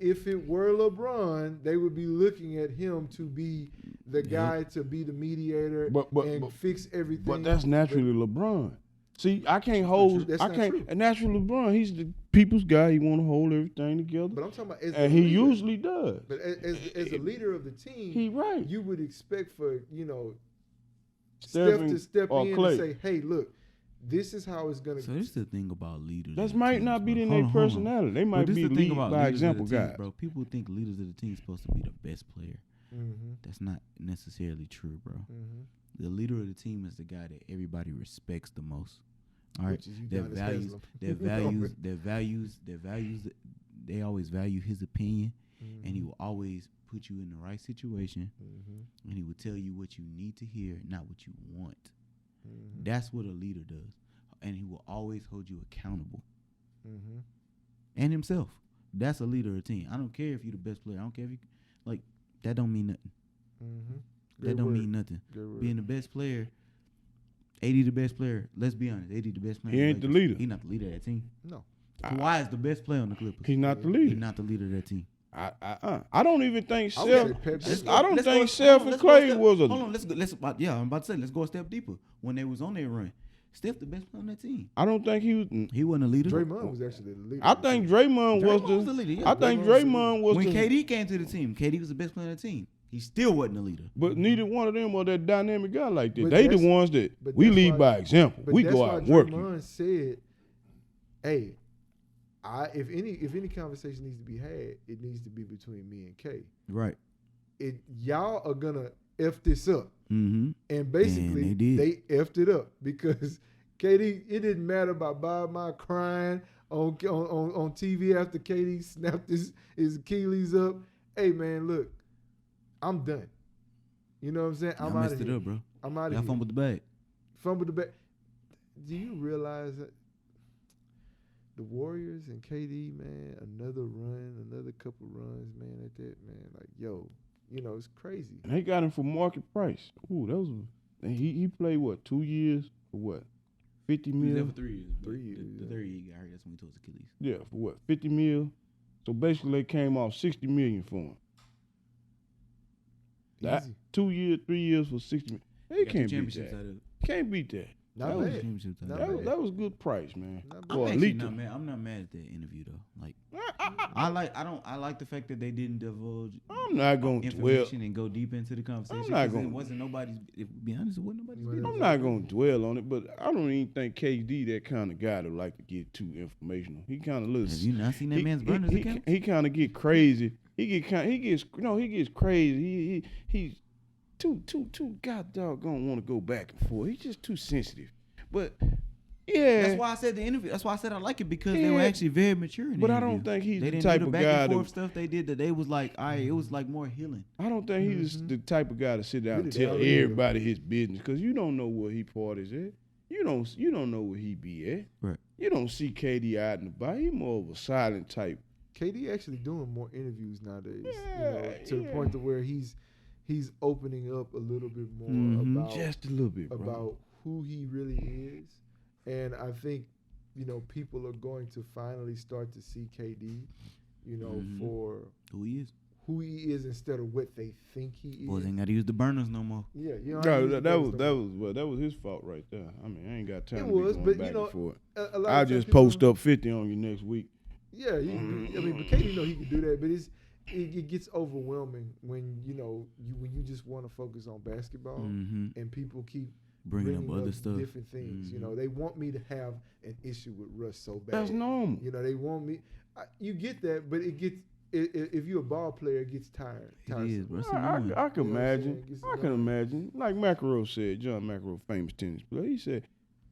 if it were LeBron, they would be looking at him to be the guy to be the mediator and fix everything. But that's naturally LeBron. See, I can't hold. That's I not can't. true. And naturally LeBron, he's the people's guy. He want to hold everything together. But I'm talking about as and a he leader. usually does. But as a leader of the team, he right. You would expect for Steph to step in Clay. and say, "Hey, look, this is how it's gonna." So this is the thing about leaders. That of the might teams, not be bro. in Hold their on, hold on. personality. They might But this be the thing lead about by leaders of example the teams, guys. bro. People think leaders of the team supposed to be the best player. Mm-hmm. That's not necessarily true, bro. Mm-hmm. The leader of the team is the guy that everybody respects the most. All right, Which is their Udonis values, Haslem. their values. They always value his opinion, and he will always put you in the right situation, and he will tell you what you need to hear, not what you want. That's what a leader does, and he will always hold you accountable, and himself. That's a leader of a team. I don't care if you're the best player. I don't care if you that. Don't mean nothing. That don't mean nothing. Being the best player. 80 the best player. Let's be honest. 80 the best player. He ain't the leader. He's not the leader of that team. No. Kawhi is the best player on the Clippers. He's not the leader. He's not the leader of that team. I don't even think I would Steph. say Pep Six. I don't Let's think go- Steph hold on, and let's go Clay step- was a. Hold on. I'm about to say. Let's go a step deeper. When they was on their run, Steph the best player on that team. I don't think he was. He wasn't a leader. Draymond was actually the leader. I think Draymond was the leader. Yeah. I think Draymond Draymond was when the. KD came to the team, KD was the best player on the team. He still wasn't a leader. But neither one of them was that dynamic guy like that. But They the that's- ones that but we that's lead why- by example. But We that's go why out and work you. Draymond said, "Hey, if any conversation needs to be had, it needs to be between me and K. Right. Y'all are gonna f this up." Mm-hmm. And basically, And they they effed it up because KD. It didn't matter about Bob my crying on TV after KD snapped his Achilles up. Hey man, look, I'm done. You know what I'm saying? I'm I out messed of it here. up, bro. I'm out of Y'all here. fumbled the bag. Fumbled the back. Do you realize that the Warriors and KD, man, another couple runs, man, at that, man, like, yo, it's crazy. And they got him for market price. Ooh, that was. And he played what 2 years for what 50 He was there mil. for 3 years. 3 years, The yeah. third year he got hurt. That's when he tore his Achilles. Yeah, for what 50 mil. So basically, they came off 60 million for him. That Easy. 2 years, 3 years for 60 million. They Got two can't beat championships that. out of it. Can't beat that. Not That was- bad. Championships out Not of it. bad. That was good price, man. Not For bad. a I'm actually leader. not mad. I'm not mad at that interview though. Like I like the fact that they didn't divulge I'm not gonna dwell. information and go deep into the conversation. not 'cause gonna- it wasn't nobody's. If to be honest, it wasn't nobody's. Well, business. I'm not gonna dwell on it, but I don't even think KD that kind of guy to like to get too informational. He kind of looks. Have you not seen that man's burners account? He kind of get crazy. He gets crazy. He's too god doggone want to go back and forth. He's just too sensitive. But yeah, That's why I said the interview. That's why I said I like it because they were Yeah. actually very mature. In the But I interview. don't think he's they the didn't type do the of back guy and to- forth stuff they did. That they was like, all right, it was like more healing. I don't think he's the type of guy to sit down and Really tell down here. everybody his business because you don't know where he parties at. You don't know where he be at. Right. You don't see KD out and about. He more of a silent type. KD actually doing more interviews nowadays. Yeah, to the yeah. point to where he's opening up a little bit more Mhm. about Just a little bit, bro. about who he really is. And I think, people are going to finally start to see KD, for Who he is? who he is instead of what they think he is. Boys ain't got to use the burners no more. Yeah, No, that was his fault right there. I mean, I ain't got time It to was, be but, going back and forth. a lot I'll of times just people- post up 50 on you next week. Yeah, but KD he can do that, but it gets overwhelming when when you just want to focus on basketball Mhm. and people keep Bringing up other stuff. different things. Mhm. They want me to have an issue with Russ so bad. That's normal. They want me. You get that, but it gets. If you're a ball player, it gets tired. It is, bro. It's I annoying. can You know what I'm saying? imagine. Gets I can annoying. imagine. Like McEnroe said, John McEnroe, famous tennis player, he said,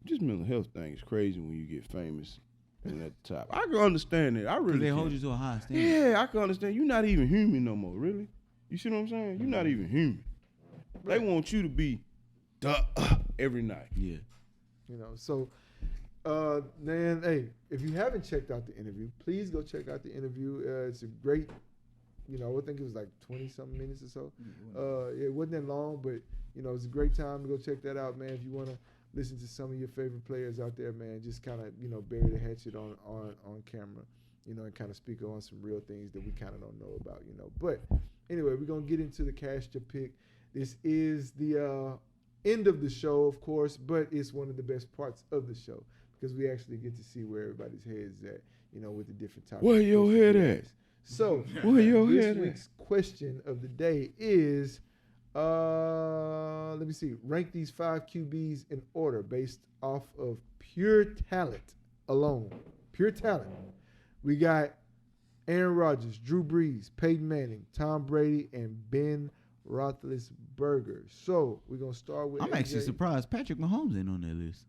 this mental health thing is crazy when you get famous and at the top. I can understand it. I really Because they can. hold you to a high standard. Yeah, I can understand. You're not even human no more, really. You see what I'm saying? You're not even human. They want you to be every night. Yeah. So, man, hey, if you haven't checked out the interview, please go check out the interview. It's a great I think it was like 20-something minutes or so. It wasn't that long, but, it's a great time to go check that out, man. If you want to listen to some of your favorite players out there, man, just kind of, bury the hatchet on camera, and kind of speak on some real things that we kind of don't know about, But anyway, we're going to get into the Cash to Pick. This is the end of the show, of course, but it's one of the best parts of the show because we actually get to see where everybody's head's at, with the different topics. Where your head at? So, where your this head week's question of the day is, let me see, rank these 5 QBs in order based off of pure talent alone. Pure talent. We got Aaron Rodgers, Drew Brees, Peyton Manning, Tom Brady, and Ben Roethlisberger. So we're gonna start with. I'm actually surprised Patrick Mahomes ain't on that list.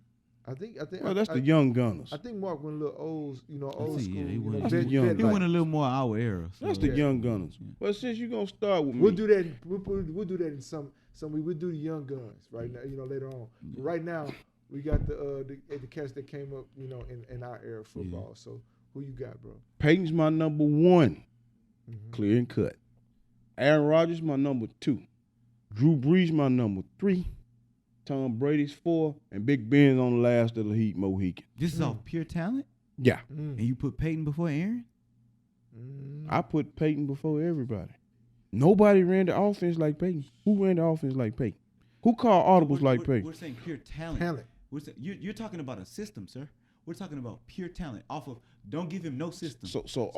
I think. Well, that's the young gunners. I think Mark went a little old school. Yeah, he went a little more our era. So. That's the young gunners. Well, since you're gonna start with me, we'll do that. We'll do that in some. We will do the young guns right now. Later on. Yeah. Right now, we got the cats that came up. In our era of football. Yeah. So who you got, bro? Peyton's my number 1, clear and cut. Aaron Rodgers my number 2. Drew Brees my number 3. Tom Brady's 4, and Big Ben's on the last of the Heat Mohican. This is off pure talent? Yeah. And you put Peyton before Aaron? I put Peyton before everybody. Nobody ran the offense like Peyton. Who ran the offense like Peyton? Who called audibles like Peyton? We're saying pure talent. You're talking about a system, sir. We're talking about pure talent. Off of, don't give him no system. So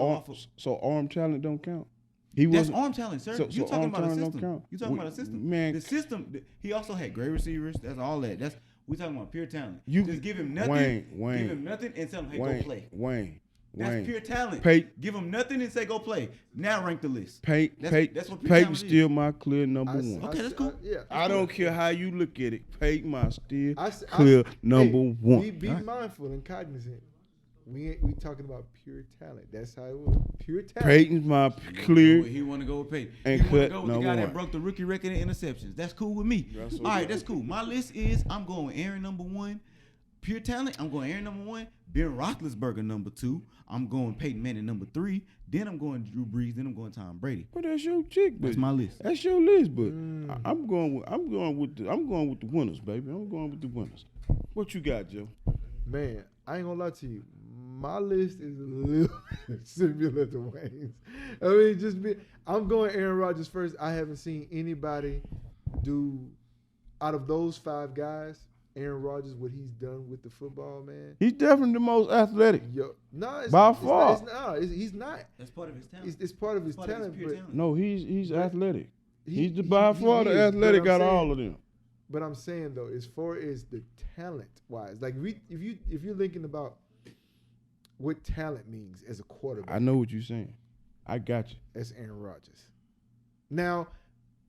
arm talent don't count? That's arm talent, sir. You're talking about a system. You're talking about a system. Man, the system. He also had great receivers. That's all that. We're talking about pure talent. Just give him nothing. Wayne. Give him nothing and tell him, hey, go play. Wayne. That's pure talent. Give him nothing and say, go play. Now rank the list. That's what Peyton's still my clear number 1. Okay, that's cool. I don't care how you look at it. Peyton my still clear number 1. Be mindful and cognizant. We talking about pure talent. That's how it was. Pure talent. Peyton's my clear. He want to go with Peyton. And he want to go go with the guy that broke the rookie record in interceptions. That's cool with me. All right, that's cool. My list is I'm going Aaron number 1. Pure talent, I'm going Aaron number 1. Ben Roethlisberger number 2. I'm going Peyton Manning number 3. Then I'm going Drew Brees. Then I'm going Tom Brady. But that's your chick, but that's my list. That's your list, but I'm going with the winners, baby. I'm going with the winners. What you got, Joe? Man, I ain't gonna lie to you. My list is a little similar to Wayne's. I'm going Aaron Rodgers first. I haven't seen anybody do, out of those 5 guys, Aaron Rodgers, what he's done with the football, man. He's definitely the most athletic. By far. He's not. That's part of his talent. It's part of his talent. No, he's athletic. He's by far the athletic out of all of them. But I'm saying though, as far as the talent wise, like if you're thinking about what talent means as a quarterback, I know what you're saying. I got you. That's Aaron Rodgers. Now,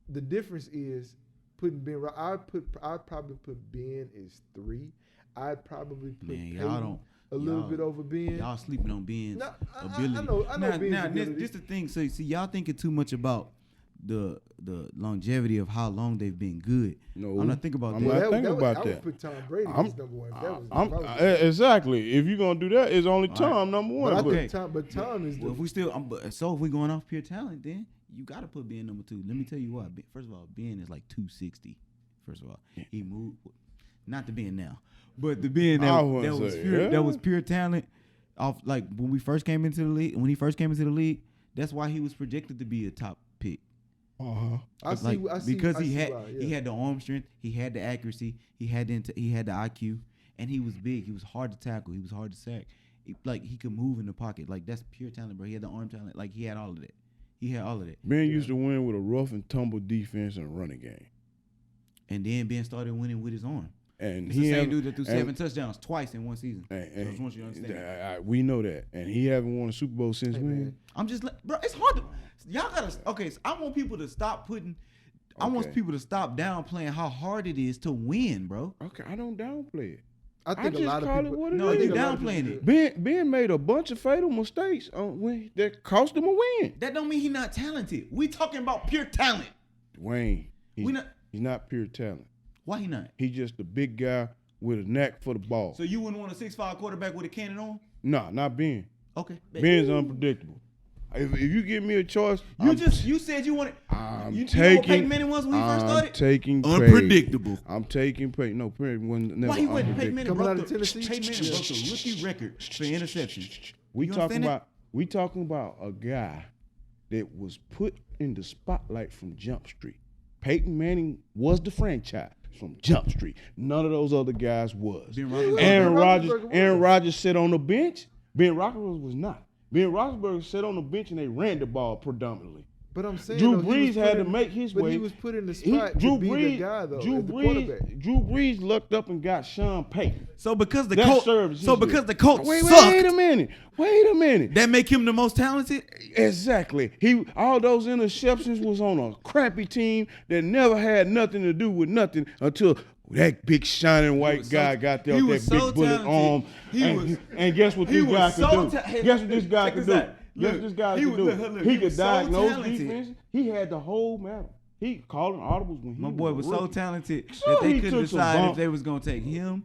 the difference is putting Ben. I'd probably put Ben as 3. I'd probably put Peyton a little bit over Ben. Y'all sleeping on Ben's ability. I know Ben's ability. This the thing. So see, y'all thinking too much about the longevity of how long they've been good. No, I'm not thinking about I'm that. not thinking about that. I would put Tom Brady as number 1. Exactly. If you're gonna do that, it's only Tom number 1. But Tom is. Well, if we going off pure talent, then you got to put Ben number 2. Let me tell you why. First of all, Ben is like 260. First of all, he moved. Not the Ben now, but the Ben that was pure talent. Off like when we first came into the league. When he first came into the league, that's why he was projected to be a top pick. I see. Because he had the arm strength, he had the accuracy, he had the IQ, and he was big. He was hard to tackle. He was hard to sack. He could move in the pocket. Like that's pure talent, bro. He had the arm talent. Like he had all of that. Ben used to win with a rough and tumble defense and a running game. And then Ben started winning with his arm. And it's the same dude that threw 7 touchdowns twice in one season. So I just want you to understand. We know that, and he haven't won a Super Bowl since when. I'm just bro. It's hard to. Y'all gotta. Okay, so I want people to stop putting. I want people to stop downplaying how hard it is to win, bro. Okay, I don't downplay it. I think a lot of people. They downplaying it. Ben made a bunch of fatal mistakes that cost him a win. That don't mean he's not talented. We talking about pure talent. Wayne, he's not pure talent. Why he not? He's just a big guy with a knack for the ball. So you wouldn't want a 6'5" quarterback with a cannon on? No, not Ben. Okay. Ben's unpredictable. If you give me a choice, You said you wanted. I'm you taking. know what Peyton Manning was when he first started? I'm taking Peyton. Unpredictable. I'm taking Peyton. No, Peyton wasn't never. Why he wasn't? Peyton Manning Coming out broke of the Tennessee? Peyton Manning broke the rookie record for interceptions. We You talking understand about. We talking about a guy that was put in the spotlight from Jump Street. Peyton Manning was the franchise from Jump Street. None of those other guys was. Aaron Rodgers sat on the bench. Ben Roethlisberger was not. Ben Roethlisberger sat on the bench and they ran the ball predominantly. But I'm saying Drew Brees had to make his way. But he was put in the spot to be the guy, though, Drew as the quarterback. Brees lucked up and got Sean Payton. So because the That Colts, served his Colts Wait sucked, a minute. that make him the most talented. Exactly. All those interceptions was on a crappy team that never had nothing to do with nothing until that big shining white guy got there with that big bullet arm. And guess what this guy could do? Guess what this guy could do? Guess this guy could do? He could diagnose defense. He had the whole matter. He calling audibles when he My boy was so rookie. talented So that they he couldn't took some decide if bumps. they was gonna take him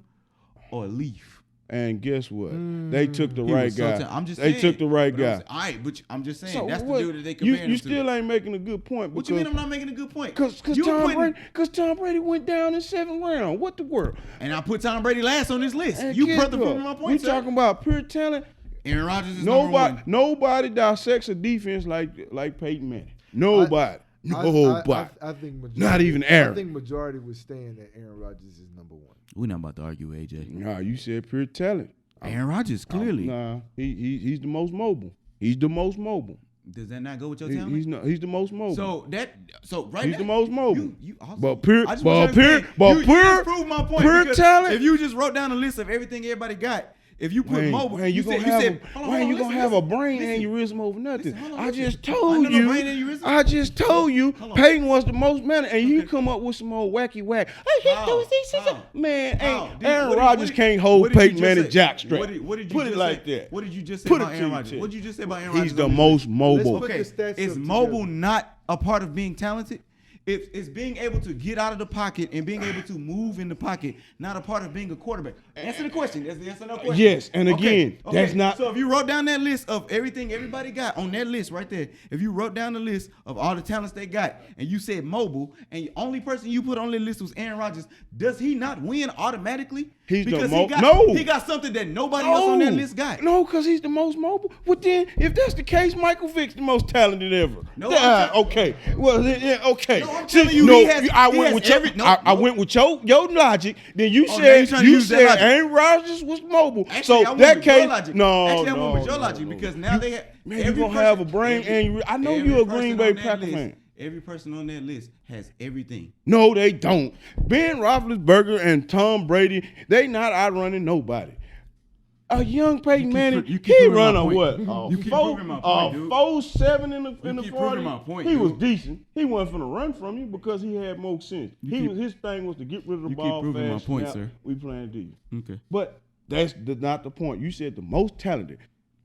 or Leaf. And guess what? They took the He right was so guy. I'm just they saying. took the right But guy. all right, but I'm just saying So that's what? the dude that they comparing You him to. still ain't making a good point. What you mean I'm not making a good point? Because You Tom Brady went down in 7th round. What the world? And I put Tom Brady last on this list. And You guess further what? proving my We point, sir. talking about pure talent. Aaron Rodgers is number one. Nobody dissects a defense like Peyton Manning. Nobody. Nobody. I think majority, Not even Aaron. I think majority was saying that Aaron Rodgers is number one. We're not about to argue, AJ. Nah, you said pure talent. Aaron Rodgers, clearly. Nah, he's the most mobile. He's the most mobile. Does that not go with your talent? He's the most mobile. So right He's now, the most mobile. You also, But pure, I just but want you to pure, understand, but you pure, just proved my point. pure because talent. If you just wrote down a list of everything everybody got, if you put mobile, Man, you gonna have a brain aneurysm over nothing. I just told you. Peyton was the most man, and you come up with some old wacky whack. Man, Aaron Rodgers can't hold Peyton Manning jack straight. What did you Put it just like say? that. What did you just say Put about it to Aaron you, Rodgers? Ted. What did you just say about Aaron Rodgers? He's the most mobile. Put the Okay, stats is up mobile together. not a part of being talented? If it's being able to get out of the pocket and being able to move in the pocket, not a part of being a quarterback. Answer the question. That's the yes or no question. Yes, and again, that's not. So if you wrote down that list of everything everybody got on that list right there, if you wrote down the list of all the talents they got, and you said mobile, and the only person you put on the list was Aaron Rodgers, does he not win automatically? He's the because no. he got something that nobody else on that list got. No, because he's the most mobile. Well, then, if that's the case, Michael Vick's the most talented ever. No, okay. Well, yeah, okay. No, I'm telling you, he has- I he went has with every- your. no, I no. went with your logic. Then you Oh, now you trying to use that logic. Aaron Rodgers was mobile. Actually, So I went that with your case, logic. no, Actually, I no, went with your no, logic no. because now they have. Man, you every gonna have a person- brain, and I know you're a Green person Bay on that Packer list- fan. Every person on that list has everything. No, they don't. Ben Roethlisberger and Tom Brady, they not outrunning nobody. A young Peyton Manning, you keep he proving run my a point. what? You keep proving my point, dude. 4.7 in the keep 40. proving my point, He was dude. decent. He wasn't finna run from you because he had more sense. His thing was to get rid of the You keep ball proving fast. my point, snap. sir. We playing D. Okay. But that's not the point. You said the most talented.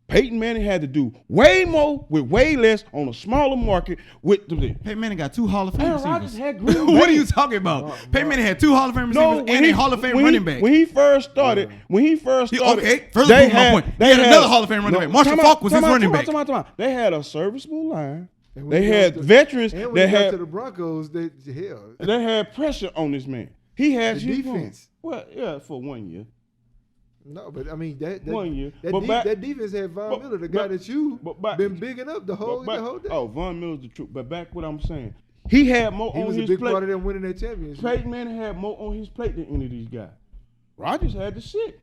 Peyton Manning had to do way more with way less on a smaller market with the. Peyton Manning got 2 Hall of Fame Aaron receivers. Rodgers had Green What are Bay. you talking about? Peyton Manning had 2 Hall of Fame receivers and a Hall of Fame running back. When he first started, okay, further prove my point. He had another Hall of Fame running back. Marshall Faulk was his running back. They had a serviceable line. And when They he had got to- veterans And when that he got to had the Broncos, they had pressure on this man. He had The defense. Well, yeah, for 1 year. No, but I mean that 1 year. That, But back- that defense had Von but- Miller, the guy but- that you but back- been bigging up the whole day. Oh, Von Miller's the truth. But back what I'm saying, he had more He on was his a big plate. part of them winning that championship. Peyton Manning had more on his plate than any of these guys. Rodgers had to sit.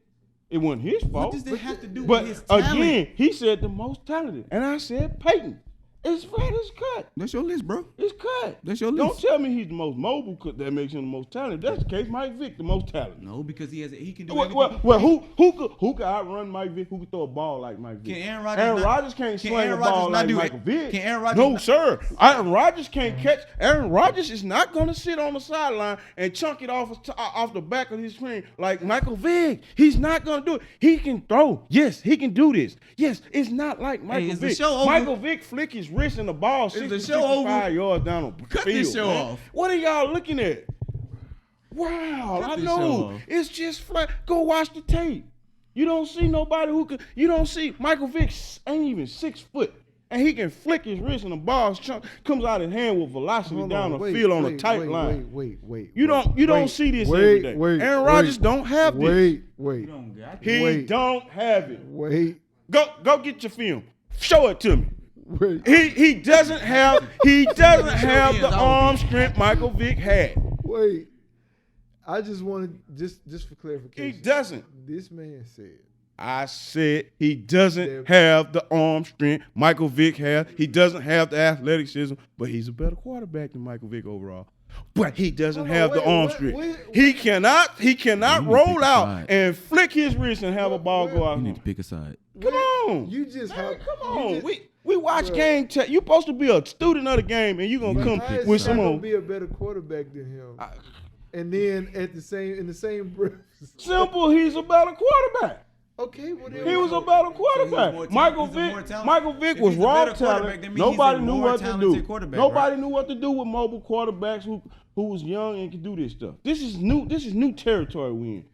It wasn't his fault. What does that have to do But with his talent? again, he said the most talented, and I said Peyton. It's right. It's cut. That's your list, bro. It's cut. That's your Don't list. tell me he's the most mobile because that makes him the most talented. That's the case. Mike Vick, the most talented. No, because he can do Well, everything. who could outrun Mike Vick? Who could throw a ball like Mike Vick? Can Aaron Rodgers Aaron not- Rodgers can't can sling Aaron a ball Rodgers not like do it? Michael Vick. Can Aaron Rodgers No, not- sir. Aaron Rodgers can't catch. Aaron Rodgers is not going to sit on the sideline and chunk it off the back of his screen like Michael Vick. He's not going to do it. He can throw. Yes, he can do this. Yes, it's not like Michael is the Vick. show over? Michael Vick flick his wrist and the ball Is the 60, show over? 65 yards down the Cut field. this show man. off. What are y'all looking at? Wow, Cut I this show know. off. It's just flat. Go watch the tape. You don't see nobody who could. You don't see Michael Vick ain't even 6 foot. and he can flick his wrist and the ball comes out of his hand with velocity down the field on a tight line. Wait. You don't see this every day. Aaron Rodgers don't have this. Wait. He don't have it. Wait. Go get your film. Show it to me. Wait. He doesn't have the arm strength Michael Vick had. Wait. I just wanted just for clarification. He doesn't. This man said. I said he doesn't have the arm strength Michael Vick has. He doesn't have the athleticism, but he's a better quarterback than Michael Vick overall. But he doesn't have the arm strength. He cannot roll out and flick his wrist and have a ball go out. You need to pick a side. Come on. You just have. Come on. We watch game. You supposed to be a student of the game, and you gonna come with some gonna be a better quarterback than him. And then in the same breath. Simple. He's a better quarterback. Okay, well, he was a better quarterback. Michael Vick was raw talent. Nobody knew what to do. Nobody knew what to do with mobile quarterbacks who was young and could do this stuff. This is new territory we in.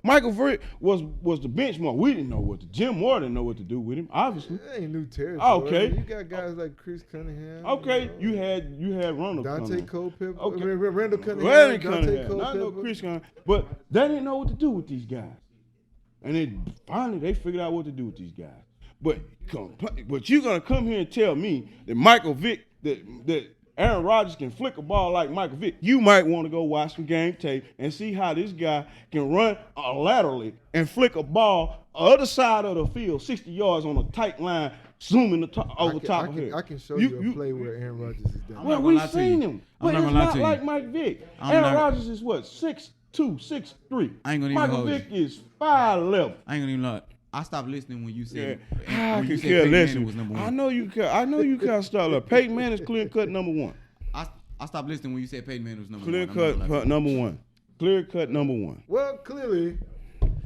Michael Vick was the benchmark. We didn't know what to. Jim Moore didn't know what to do with him. Obviously, that ain't new territory. Okay, you got guys like Chris Cunningham. Okay, you had Randall Dante Culpepper. Okay, Randall Cunningham. I know Chris Cunningham, but they didn't know what to do with these guys. And then finally they figured out what to do with these guys. But you're gonna come here and tell me that Michael Vick, that Aaron Rodgers can flick a ball like Michael Vick. You might want to go watch some game tape and see how this guy can run laterally and flick a ball other side of the field, 60 yards on a tight line, zooming over top of him. I can show you a play where Aaron Rodgers is done. Well, we've seen him. But it's not like Mike Vick. Aaron Rodgers is what, 6'2", 6'3". I ain't gonna even Michael Vick is 5'11". I ain't gonna even lie. I stopped listening when you said I can care less. I know you can't stop. Peyton Manning is clear cut number one. I stopped listening when you said Peyton Manning was number one. Clear cut number one. Clear cut number one. Well, clearly,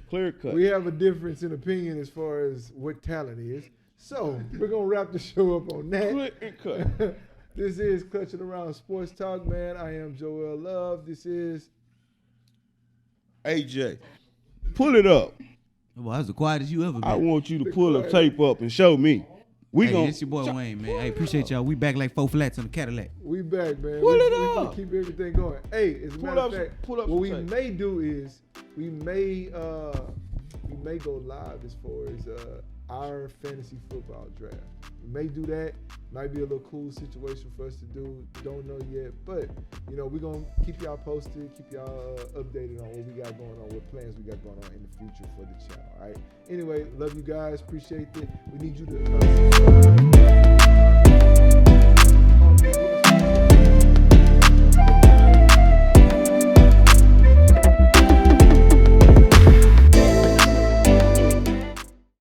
clear cut. We have a difference in opinion as far as what talent is. So we're gonna wrap the show up on that. Clear cut. This is Clutching Around Sports Talk, man. I am Joel Love. This is AJ. Pull it up. Well, that's the quietest you ever been. I want you to pull the tape up and show me. It's your boy Wayne, man. Hey, appreciate y'all. We back like 4 flats on the Cadillac. We back, man. Pull it up. up. Keep everything going. Hey, as a matter of fact, what we may do is we may go live as far as our fantasy football draft. We may do that. Might be a little cool situation for us to do. Don't know yet, but we're gonna keep y'all posted, keep y'all updated on what we got going on, what plans we got going on in the future for the channel. All right. Anyway, love you guys. Appreciate it. We need you to